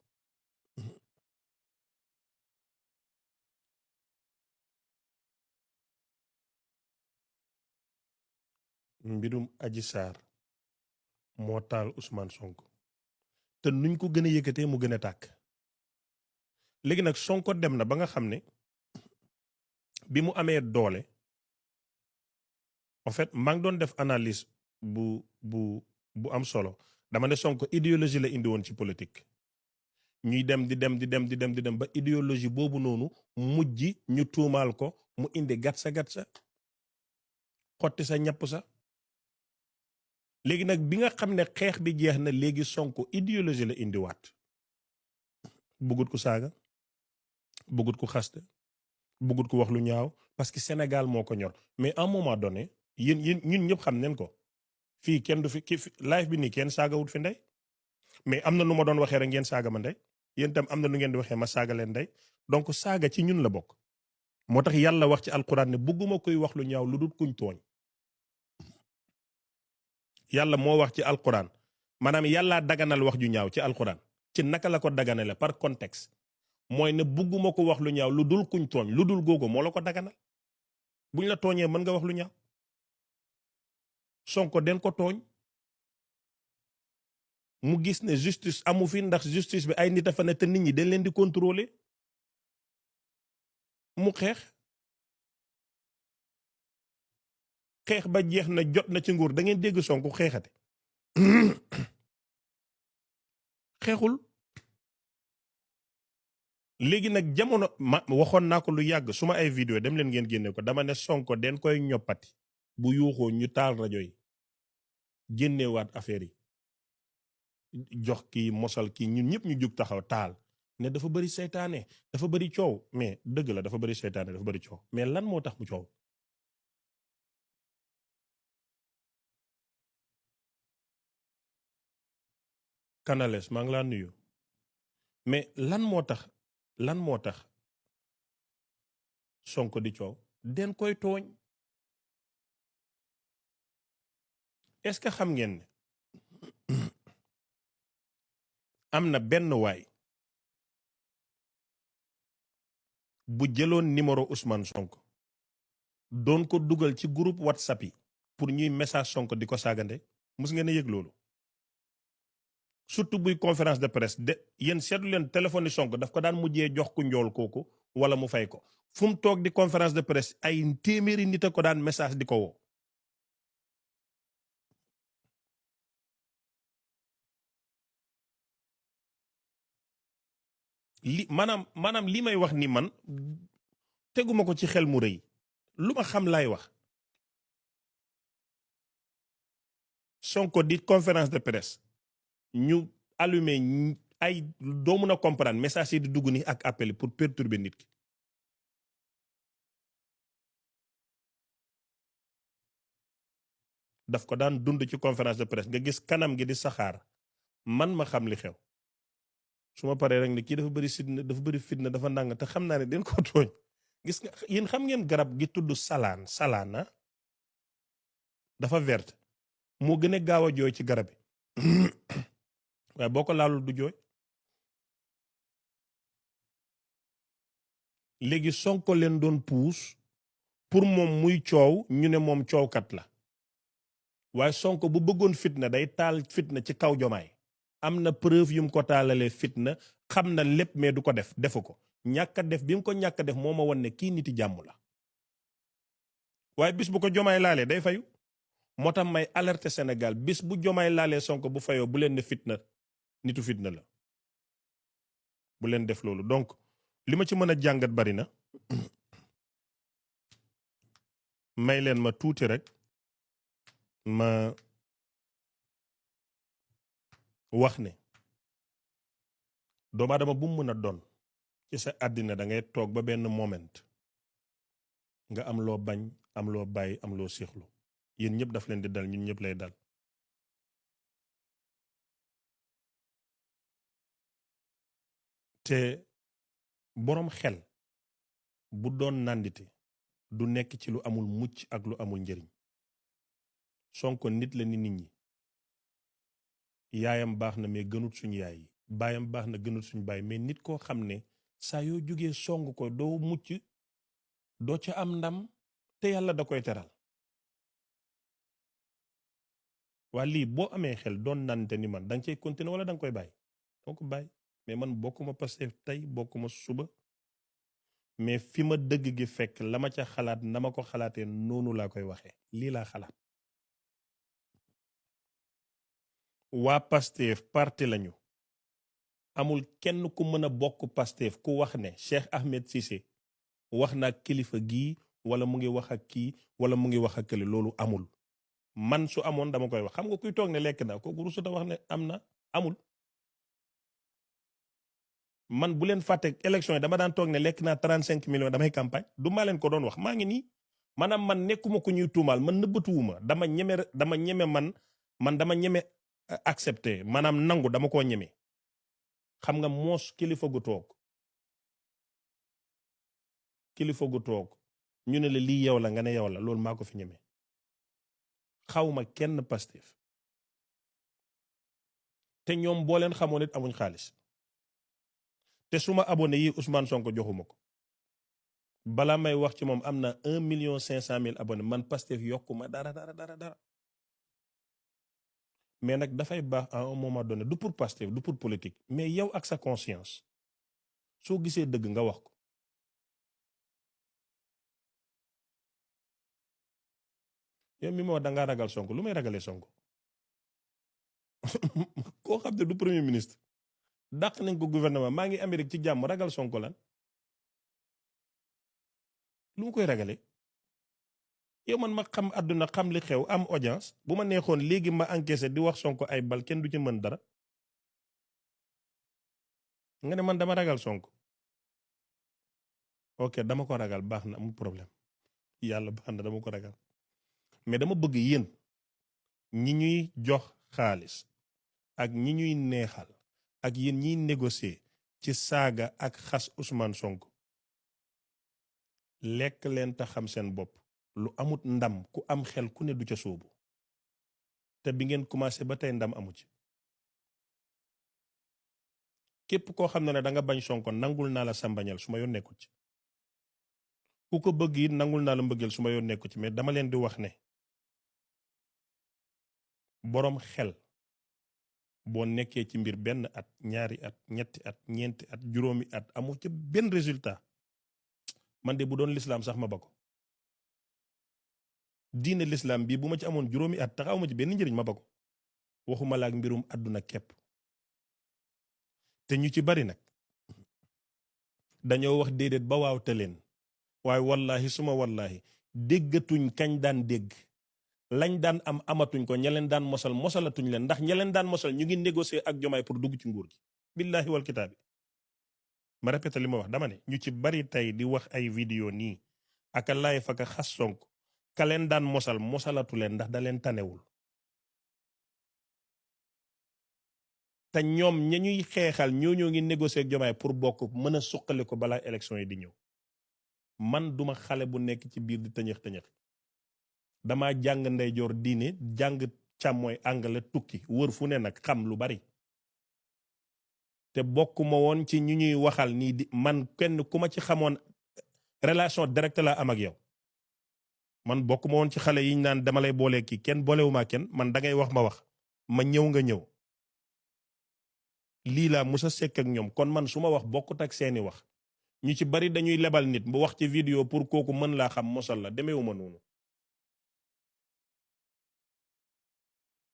mbirum Adji Sarr moo taal Ousmane Sonko te nuñ ko gën a yëkkatee mu gën a tàkk léegi nag Sonko dem na ba nga xam ne bi mu amee doole en fait maa ngi doon def analyse bu am solo dama ne Sonko idéologie la indi woon ci politique ñuy dem di dem ba idéologie boobu noonu mujj ñu tuumaal ko mu indi gatsa xotti sa ñapp sa léegi nag bi nga xam ne xeex bi jeex na léegi Sonko idéologie la indiwaat bëggut ko saaga bëggut ko xaste bëggut ko wax lu ñaaw parce que Sénégal moo ko ñor mais à un moment donné yéen ñun ñëpp xam neen ko fii kenn du fi live bi nii kenn saagawut fi ndey mais am na nu ma doon waxee rek ngeen saaga ma ndey yéen tam am na nu ngeen di waxee ma saaga leen ndey donc saaga ci ñun la bokk moo tax yàlla wax ci alquran ne bëgguma koy wax lu ñaaw lu dul kuñ tooñ yàlla moo wax ci alquran maanaam yàllaa daganal wax ju ñaaw ci alquran ci naka la ko daganale par contexte mooy ne bugguma ko wax lu ñaaw lu dul kuñ tooñ lu dul googu moo la ko daganal buñ la tooñee mën nga wax lu ñaaw Sonko den ko tooñ mu gis ne justice amu fi ndax justice bi ay nit a fa ne te nit ñi dañ leen di contrôler mu xeex ba jeex na jot na ci nguur da ngeen dégg Sonko xeexate xeexul léegi nag jamono ma waxoon naa ko lu yàgg suma ay vidéo dem leen ngeen génne ko dama ne Sonko den koy ñoppati bu yuuxoo ñu taal rajo yi génnewaat affaire yi jox kii mosal kii ñun ñëpp ñu jug taxaw taal ne dafa bëri seytaane dafa bëri coow mais dëgg la dafa bëri seytaane dafa bëri coow mais lan moo tax mu coow Canales maa ngi laa nuyu mais lan moo tax Sonko di coow den koy tooñ est-ce que xam ngeen ne am na benn waay bu jëloon numéro Ousmane Sonko doon ko dugal ci groupe WhatsApp yi pour ñuy message Sonko di ko saagande mus ngeen a yëg loolu surtout buy conférence de presse de yéen seetlu leen téléphone yi Sonko daf ko daan mujjee jox ku njool kooku wala mu fay ko fu mu toog di conférence de presse ay téeméeri nit a ko daan message di ko woo maanaam li may wax ni man teguma ko ci xel mu rëy lu ma xam laay wax Sonko di conférence de presse ñu allumé ay doo mun a comprendre message yi di dugg ni ak appel pour perturber nit ki daf ko daan dund ci conférence de presse nga gis kanam gi di saxaar man ma xam li xew su ma paree rek ne kii dafa bëri fitna dafa ndàng te xam naa ne den ko tooñ gis nga yéen xam ngeen garab gi tudd salaana dafa verte moo gën a gaaw a jooy ci garab yi waaye boo ko laalul du jooy léegi Sonko leen doon puus pour moom muy coow ñu ne moom coowkat la waaye Sonko bu bëggoon fitna day taal fitna ci kaw Jomaay am na preuve yu mu ko taalalee fitna xam na lépp mais du ko defu ko ñàkk a def bi mu ko ñàkk a def moo ma wan ne kii niti jàmm la waaye bis bu ko Jomaay laalee day fayu moo tax may alerter Sénégal bis bu Jomaay laalee Sonko bu fayoo bu leen ne fitna nitu fitna la bu leen def loolu. donc li ma ci mën a jàngat bari na may leen ma tuuti rek ma wax ne doomu aadama bu mu mën a doon ci sa àddina da ngay toog ba benn moment nga am loo bañ am loo bàyyi am loo siixlu yéen ñëpp daf leen di dal ñun ñëpp lay dal. te boroom xel bu doon nàndite du nekk ci lu amul mucc ak lu amul njëriñ. Sonko nit la ni nit ñi yaayam baax na mais gënut suñu yaay yi baayam baax na gënut suñu baay mais nit koo xam ne saa yoo jógee song ko doo mucc doo ca am ndam te yàlla da koy teral. waa lii boo amee xel doon nante ni man danga cay continuer wala danga koy bàyyi doo ko bàyyi. mais man bokkuma Pastef tey bokkuma suba mais fi ma dëgg gi fekk la ma ca xalaat na ma ko xalaatee noonu laa koy waxee lii laa xalaat. waa Pastef parti lañu amul kenn ku mën a bokk Pastef ku wax ne Cheikh Ahmed Cissé wax na kilifa gii wala mu ngi wax ak kii wala mu ngi wax ak kële loolu amul. man su amoon dama koy wax xam nga kuy toog ne lekk na kooku rusuta wax ne am na amul. man bu leen fàtte élection yi dama daan toog ne lekk naa 35 millions damay campagne du maa leen ko doon wax maa ngi nii maanaam man nekkuma ku ñuy tuumaal man nëbbatuwuma dama ñeme man dama ñeme accepté maanaam nangu dama koo ñeme. xam nga moos kilifa gu toog ñu ne la lii yow la nga ne yow la loolu maa ko fi ñeme. xawma kenn Pastef te ñoom boo leen xamoon it amuñ xaalis. te suma abonné yi Ousmane Sonko joxuma ko balaa may wax ci moom am na 1,500,000 abonné man Pastef yokkuma dara mais nag dafay baax à un moment donné du pour Pastef du pour politique mais yow ak sa conscience soo gisee dëgg nga wax ko. yow mi ma wax dangaa ragal Sonko lu may ragalee Sonko koo xam ne du premier ministre dàq nañ ko gouvernement maa ngi Amérique ci jàmm ragal Sonko lan lu mu koy ragale. yow man ma xam àdduna xam li xew am audience bu ma neexoon léegi ma encaissé di wax Sonko ay bal kenn du ci mën dara nga ne man dama ragal Sonko. ok dama ko ragal baax na amul problème yàlla baax na dama ko ragal mais dama bëgg yéen ñi ñuy jox xaalis ak ñi ñuy neexal ak yéen ñiy négocier ci saaga ak xas Ousmane Sonko lekk leen te xam seen bopp lu amut ndam ku am xel ku ne du ca sóobu te bi ngeen commencé ba tey ndam amu ci. képp koo xam ne da nga bañ Sonko nangul naa la sa mbañal su ma yoon nekkul ci ku ko bëgg it nangul naa la mbëggeel su ma yoon nekkul ci mais dama leen di wax ne boroom xel boo nekkee ci mbir benn at ñaari at ñetti at ñeenti at juróomi at amu ci benn résultat man de bu doon lislaam sax ma ba ko diine lislaam bii bu ma ci amoon juróomi at taxaw ma ci benn njëriñ ma ba ko waxuma la ak mbirum àdduna képp. te ñu ci bari nag dañoo wax déedéet ba waaw te leen waaye wallahi suma wallahi déggatuñ kañ daan dégg lañ daan am amatuñ ko ña leen daan mosal mosalatuñ leen ndax ña leen daan mosal ñu ngi négocier ak Jomaay pour dugg ci nguur gi. billahi wal kitaabi ma répété li ma wax dama ne ñu ci bari tey di wax ay vidéo nii aka laay fa ka xas Sonko ka leen daan mosal mosalatu leen ndax da leen tanewul. te ñoom ña ñuy xeexal ñoo ngi négocier ak Jomaay pour bokk mën a suqali ko balaa élection yi di ñëw. man duma xale bu nekk ci biir di tëñëx tëñëx dama jàng ndeyjoor diine jàng càmmooy anglais tukki wër fu ne nag xam lu bari te bokkuma woon ci ñu ñuy waxal nii di man kenn ku ma ci xamoon relation directe la am ak yow man bokkuma woon ci xale yi ñu naan dama lay boolee kii kenn boolewuma kenn man dangay wax ma wax ma ñëw nga ñëw lii laa musa sekk ak ñoom kon man su ma wax bokkut ak seeni wax ñu ci bari dañuy lebal nit bu wax ci vidéo pour kooku mën laa xam mosal la demeewuma noonu.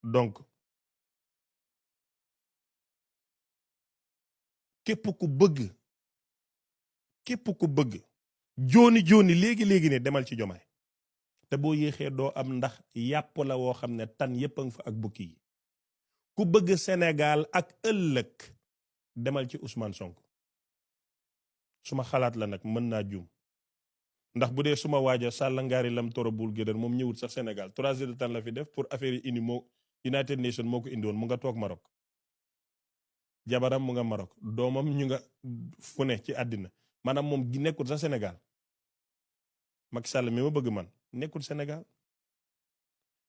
donc képp ku bëgg jooni léegi ne demal ci Jomaay te boo yéexee doo am ndax yàpp la woo xam ne tan yépp a nga fa ak bukki yi ku bëgg Sénégal ak ëllëg demal ci Ousmane Sonko suma xalaat la nag mën naa juum ndax bu dee suma waaja Sàlla Ngaari Lam Toro Bul Gédér moom ñëwut sax Sénégal 3 heures de temps la fi def pour affaire yi United Nations moo ko indi woon mu nga toog Maroc jabaram mu nga Maroc doomam ñu nga fu ne ci àddina maanaam moom gi nekkul sax Sénégal Macky Sall mi ma bëgg man nekkul Sénégal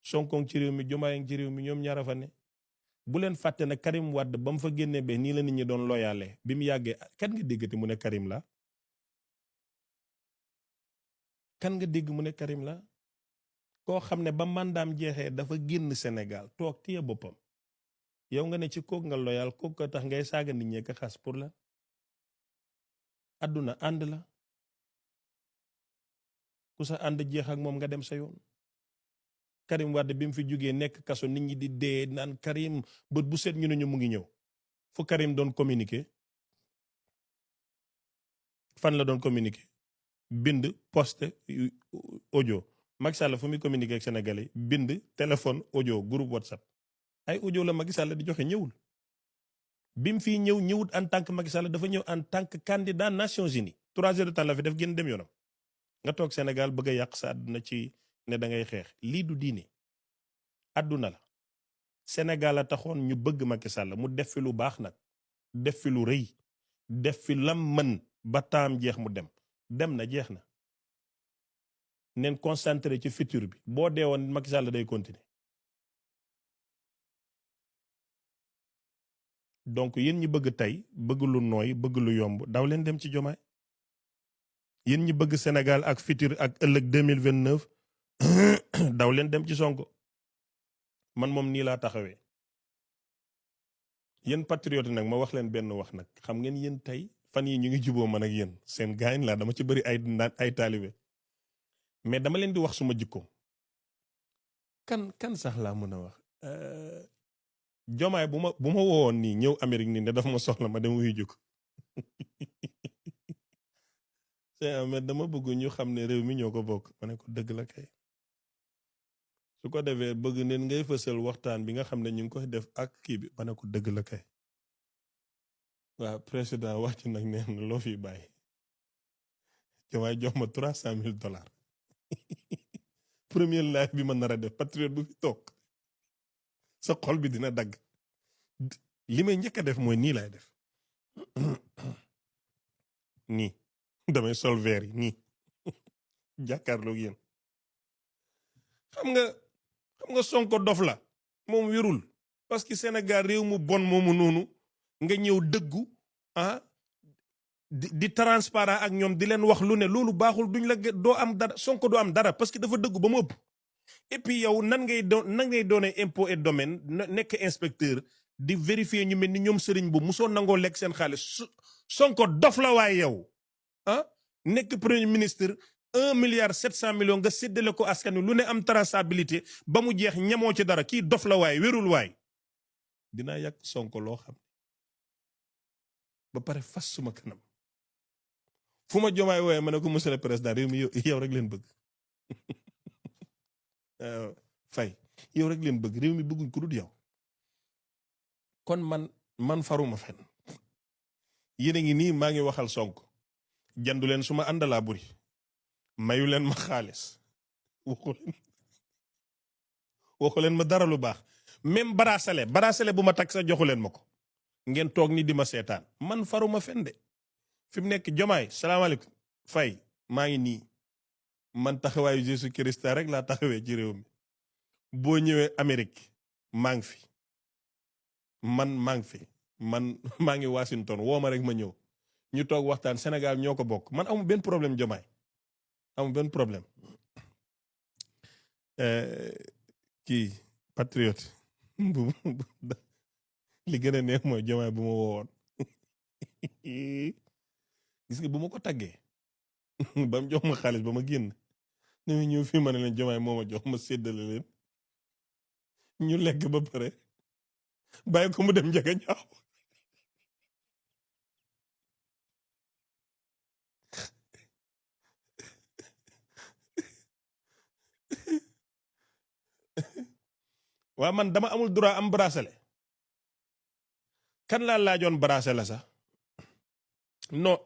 Sonko ci réew mi Diomaye ci réew mi ñoom ñaara fa ne bu leen fàtte ne Karim Wade ba mu fa génnee be nii la nit ñi doon loyaale bi mu yàggee kan nga déggati mu ne Karim la kan nga dégg mu ne Karim la koo xam ne ba mandaam jeexee dafa génn Sénégal toog téye boppam yow nga ne ci kook nga loyal kook ko tax ngay saaga nit ñee ka xas pour la àdduna ànd la ku sa ànd jeex ak moom nga dem sa yoon Karim Wade bi mu fi jógee nekk kaso nit ñi di dee naan Karim bët bu set ñu ne ñu mu ngi ñëw fu Karim doon communiquer fan la doon communiquer bind poste audio Macky Sall fu muy communiquer ak Sénégalais bind téléphone audio groupe WhatsApp ay audio la Macky Sall di joxe ñëwul bi mu fii ñëwut en tant que Macky Sall dafa ñëw en tant que candidat Nations Unies 3 heures de temps la fi def génn dem yoonam nga toog Sénégal bëgg a yàq sa àdduna ci ne da ngay xeex lii du diine àdduna la Sénégal a taxoon ñu bëgg Macky Sall mu def fi lu baax nag def fi lu rëy def fi lam mën ba taam jeex mu dem na jeex na neen concentré ci futur bi boo dee woon Macky Sall day continuer donc yéen ñi bëgg tey bëgg lu nooy bëgg lu yomb daw leen dem ci Jomaay yéen ñi bëgg Sénégal ak futur ak ëllëg 2029 daw leen dem ci Sonko man moom nii laa taxawee yéen patriote nag ma wax leen benn wax nag xam ngeen yéen tey fan yi ñu ngi juboo man ak yéen seen gaañ laa dama ci bëri ay taalibe mais dama leen di wax suma jikko kan sax laa mën a wax Jomaay bu ma woowoon nii ñëw Amérique nii ne dafa ma soxla ma dem wuyu jikko mais dama bëgg ñu xam ne réew mi ñoo ko bokk ma ne ko dëgg la kay su ko defee bëgg neen ngay fësal waxtaan bi nga xam ne ñu ngi koy def ak kii bi ma ne ko dëgg la kay waaw président wax ci nag nee na loo fi bàyyi Jomaay jox ma $300,000 premier live bi ma nar a def patriote bu fi toog sa xol bi dina dagg li may njëkk a def mooy nii laay def nii damay sol verre yi nii jàkkaarloog yéen xam nga Sonko dof la moom wérul parce que Sénégal réew mu bon moomu noonu nga ñëw dëggu di transparent ak ñoom di leen wax lu ne loolu baaxul duñ la doo am dara Sonko doo am dara parce que dafa dëggu ba mu ëpp et puis yow nan ngay doone impôt et domaine nekk inspecteur di vérifier ñu mel ni ñoom sëriñ bu musoo nangoo lekk seen xaalis Sonko dof la waaye yow nekk premier ministre 1,7 milliard nga séddale ko askan wi lu ne am traçabilité ba mu jeex ñamoo ci dara kii dof la waay wérul waay dinaa yàq Sonko loo xam ba pare fas suma kanam fu ma Jomaay wooye ma ne ko monsieur le président réew mi yow rek leen bëgg fay yow rek leen bëgg réew mi bëgguñ ko dul yow kon man faruma fen yéen a ngi nii maa ngi waxal Sonko jandu leen suma àndalaa buri mayu leen ma xaalis waxu leen ma dara lu baax même bracelet bu ma takk sa joxu leen ma ko ngeen toog ni di ma seetaan man faruma fen de fi mu nekk Jomaay salaamaaleykum fay maa ngi nii man taxawaayu Jésus Christ rek laa taxawee ci réew mi boo ñëwee Amérique maa ngi fi man maa ngi Washington woo ma rek ma ñëw ñu toog waxtaan Sénégal ñoo ko bokk man amu benn problème Jomaay amu benn problème kii patriote li gën a neex mooy Jomaay bu ma woowoon gis nga bu ma ko taggee ba mu jox ma xaalis ba ma génn ne ma ñëw fii ma ne leen Jomaay moo ma jox ma séddale leen ñu lekk ba pare bàyyi ko mu dem njëkk a ñaaw waa man dama amul droit am bracelet kan laa laajoon bracelet sax non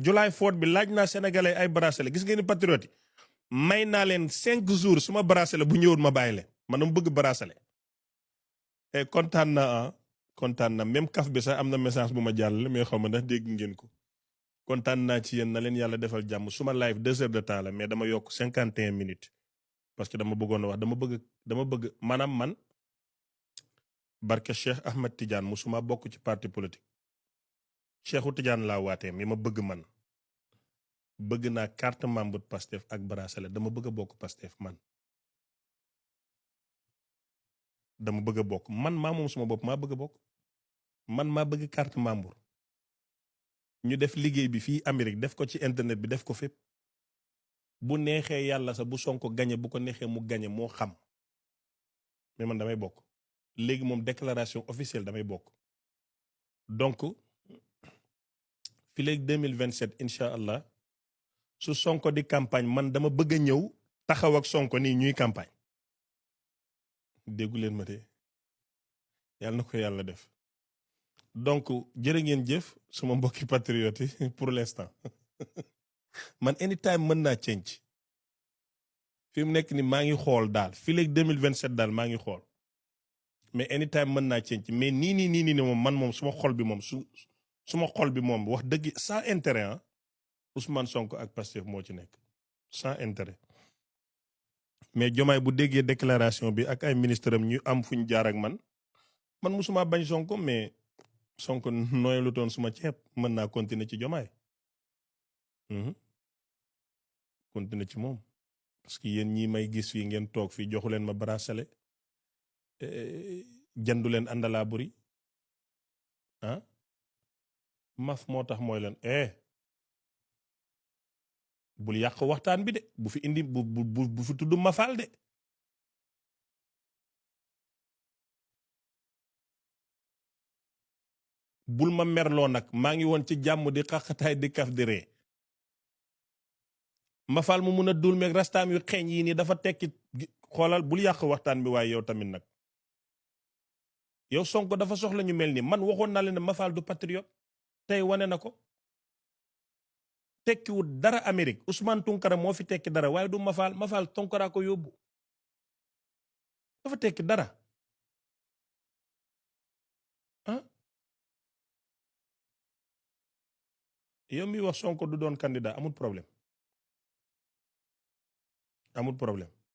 July 4 bi laaj naa sénégalais ay bracelet gis ngeen ni patriote yi may naa leen 5 jours suma bracelet bu ñëwoon ma bàyyi leen man dama bëgg bracelet et kontaan na même kaf bi sax am na message bu ma jàllale mais xaw ma ndax dégg ngeen ko kontaan naa ci yéen na leen yàlla defal jàmm suma live 2 heures de temps la mais dama yokk 51 minutes parce que dama bëggoon a wax dama bëgg maanaam man barke Cheikh Ahmed Tidiane musuma bokk ci parti politique Cheikhu Tidiane laa waatee mi ma bëgg man bëgg naa carte membre Pastef ak bracelet dama bëgg a bokk Pastef man dama bëgg a bokk man maa moom suma bopp maa bëgg a bokk man maa bëgg carte membre ñu def liggéey bi fii Amérique def ko ci internet bi def ko fépp bu neexee yàlla sax bu Sonko gañe bu ko neexee mu gañe moo xam mais man damay bokk léegi moom déclaration officielle damay bokk donc fi léegi 2027 incha allah su Sonko di campagne man dama bëgg a ñëw taxaw ak Sonko nii ñuy campagne déggu leen ma de yàlla na ko yàlla def donc jërë ngeen jëf suma mbokki patriote yi pour l'instant man anytime mën naa change fi mu nekk ni maa ngi xool daal fii léegi 2027 daal maa ngi xool mais anytime mën naa change mais nii moom man moom suma xol bi moom suma xol bi moom wax dëgg sans intérêt ah Ousmane Sonko ak Pastef moo ci nekk sans intérêt mais Diomaye bu déggee déclaration bi ak ay ministre am ñu am fuñ jaar ak man musuma bañ Sonko mais Sonko nooyalu toon suma ceeb mën naa continuer ci Diomaye continuer ci moom parce que yéen ñi may gis fii ngeen toog fii joxu leen ma bracelet jëndu leen àndalaa buri ah maf moo tax mooy leen bul yàq waxtaan bi de bu fi indi bu fi tudd mafal de bul ma merloo nag maa ngi woon ci jàmm di xaxataay di kaf di ree mafal mu mun a dul meeg rastaam yu xeeñ yi nii dafa tekki xoolal bul yàq waxtaan bi waaye yow tamit nag yow Sonko dafa soxla ñu mel ni man waxoon naa leen ne mafal du patriote tey wane na ko tekkiwut dara Amérique Ousmane Tounkara moo fi tekki dara waaye du mafal Tounkara ko yóbbu dafa tekki dara ah yow mi wax Sonko du doon candidat amul problème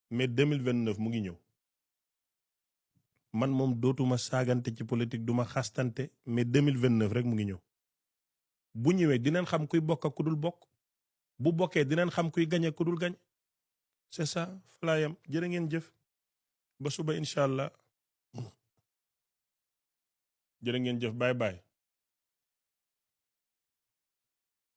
mais 2029 mu ngi ñëw man moom dootuma saagante ci politique duma xastante mais 2029 rek mu ngi ñëw bu ñëwee dinañ xam kuy bokk ak ku dul bokk bu bokkee dinañ xam kuy gañe ku dul gañ c'est ça falaayam jërë ngeen jëf ba suba incha allah jërë ngeen jëf bye bye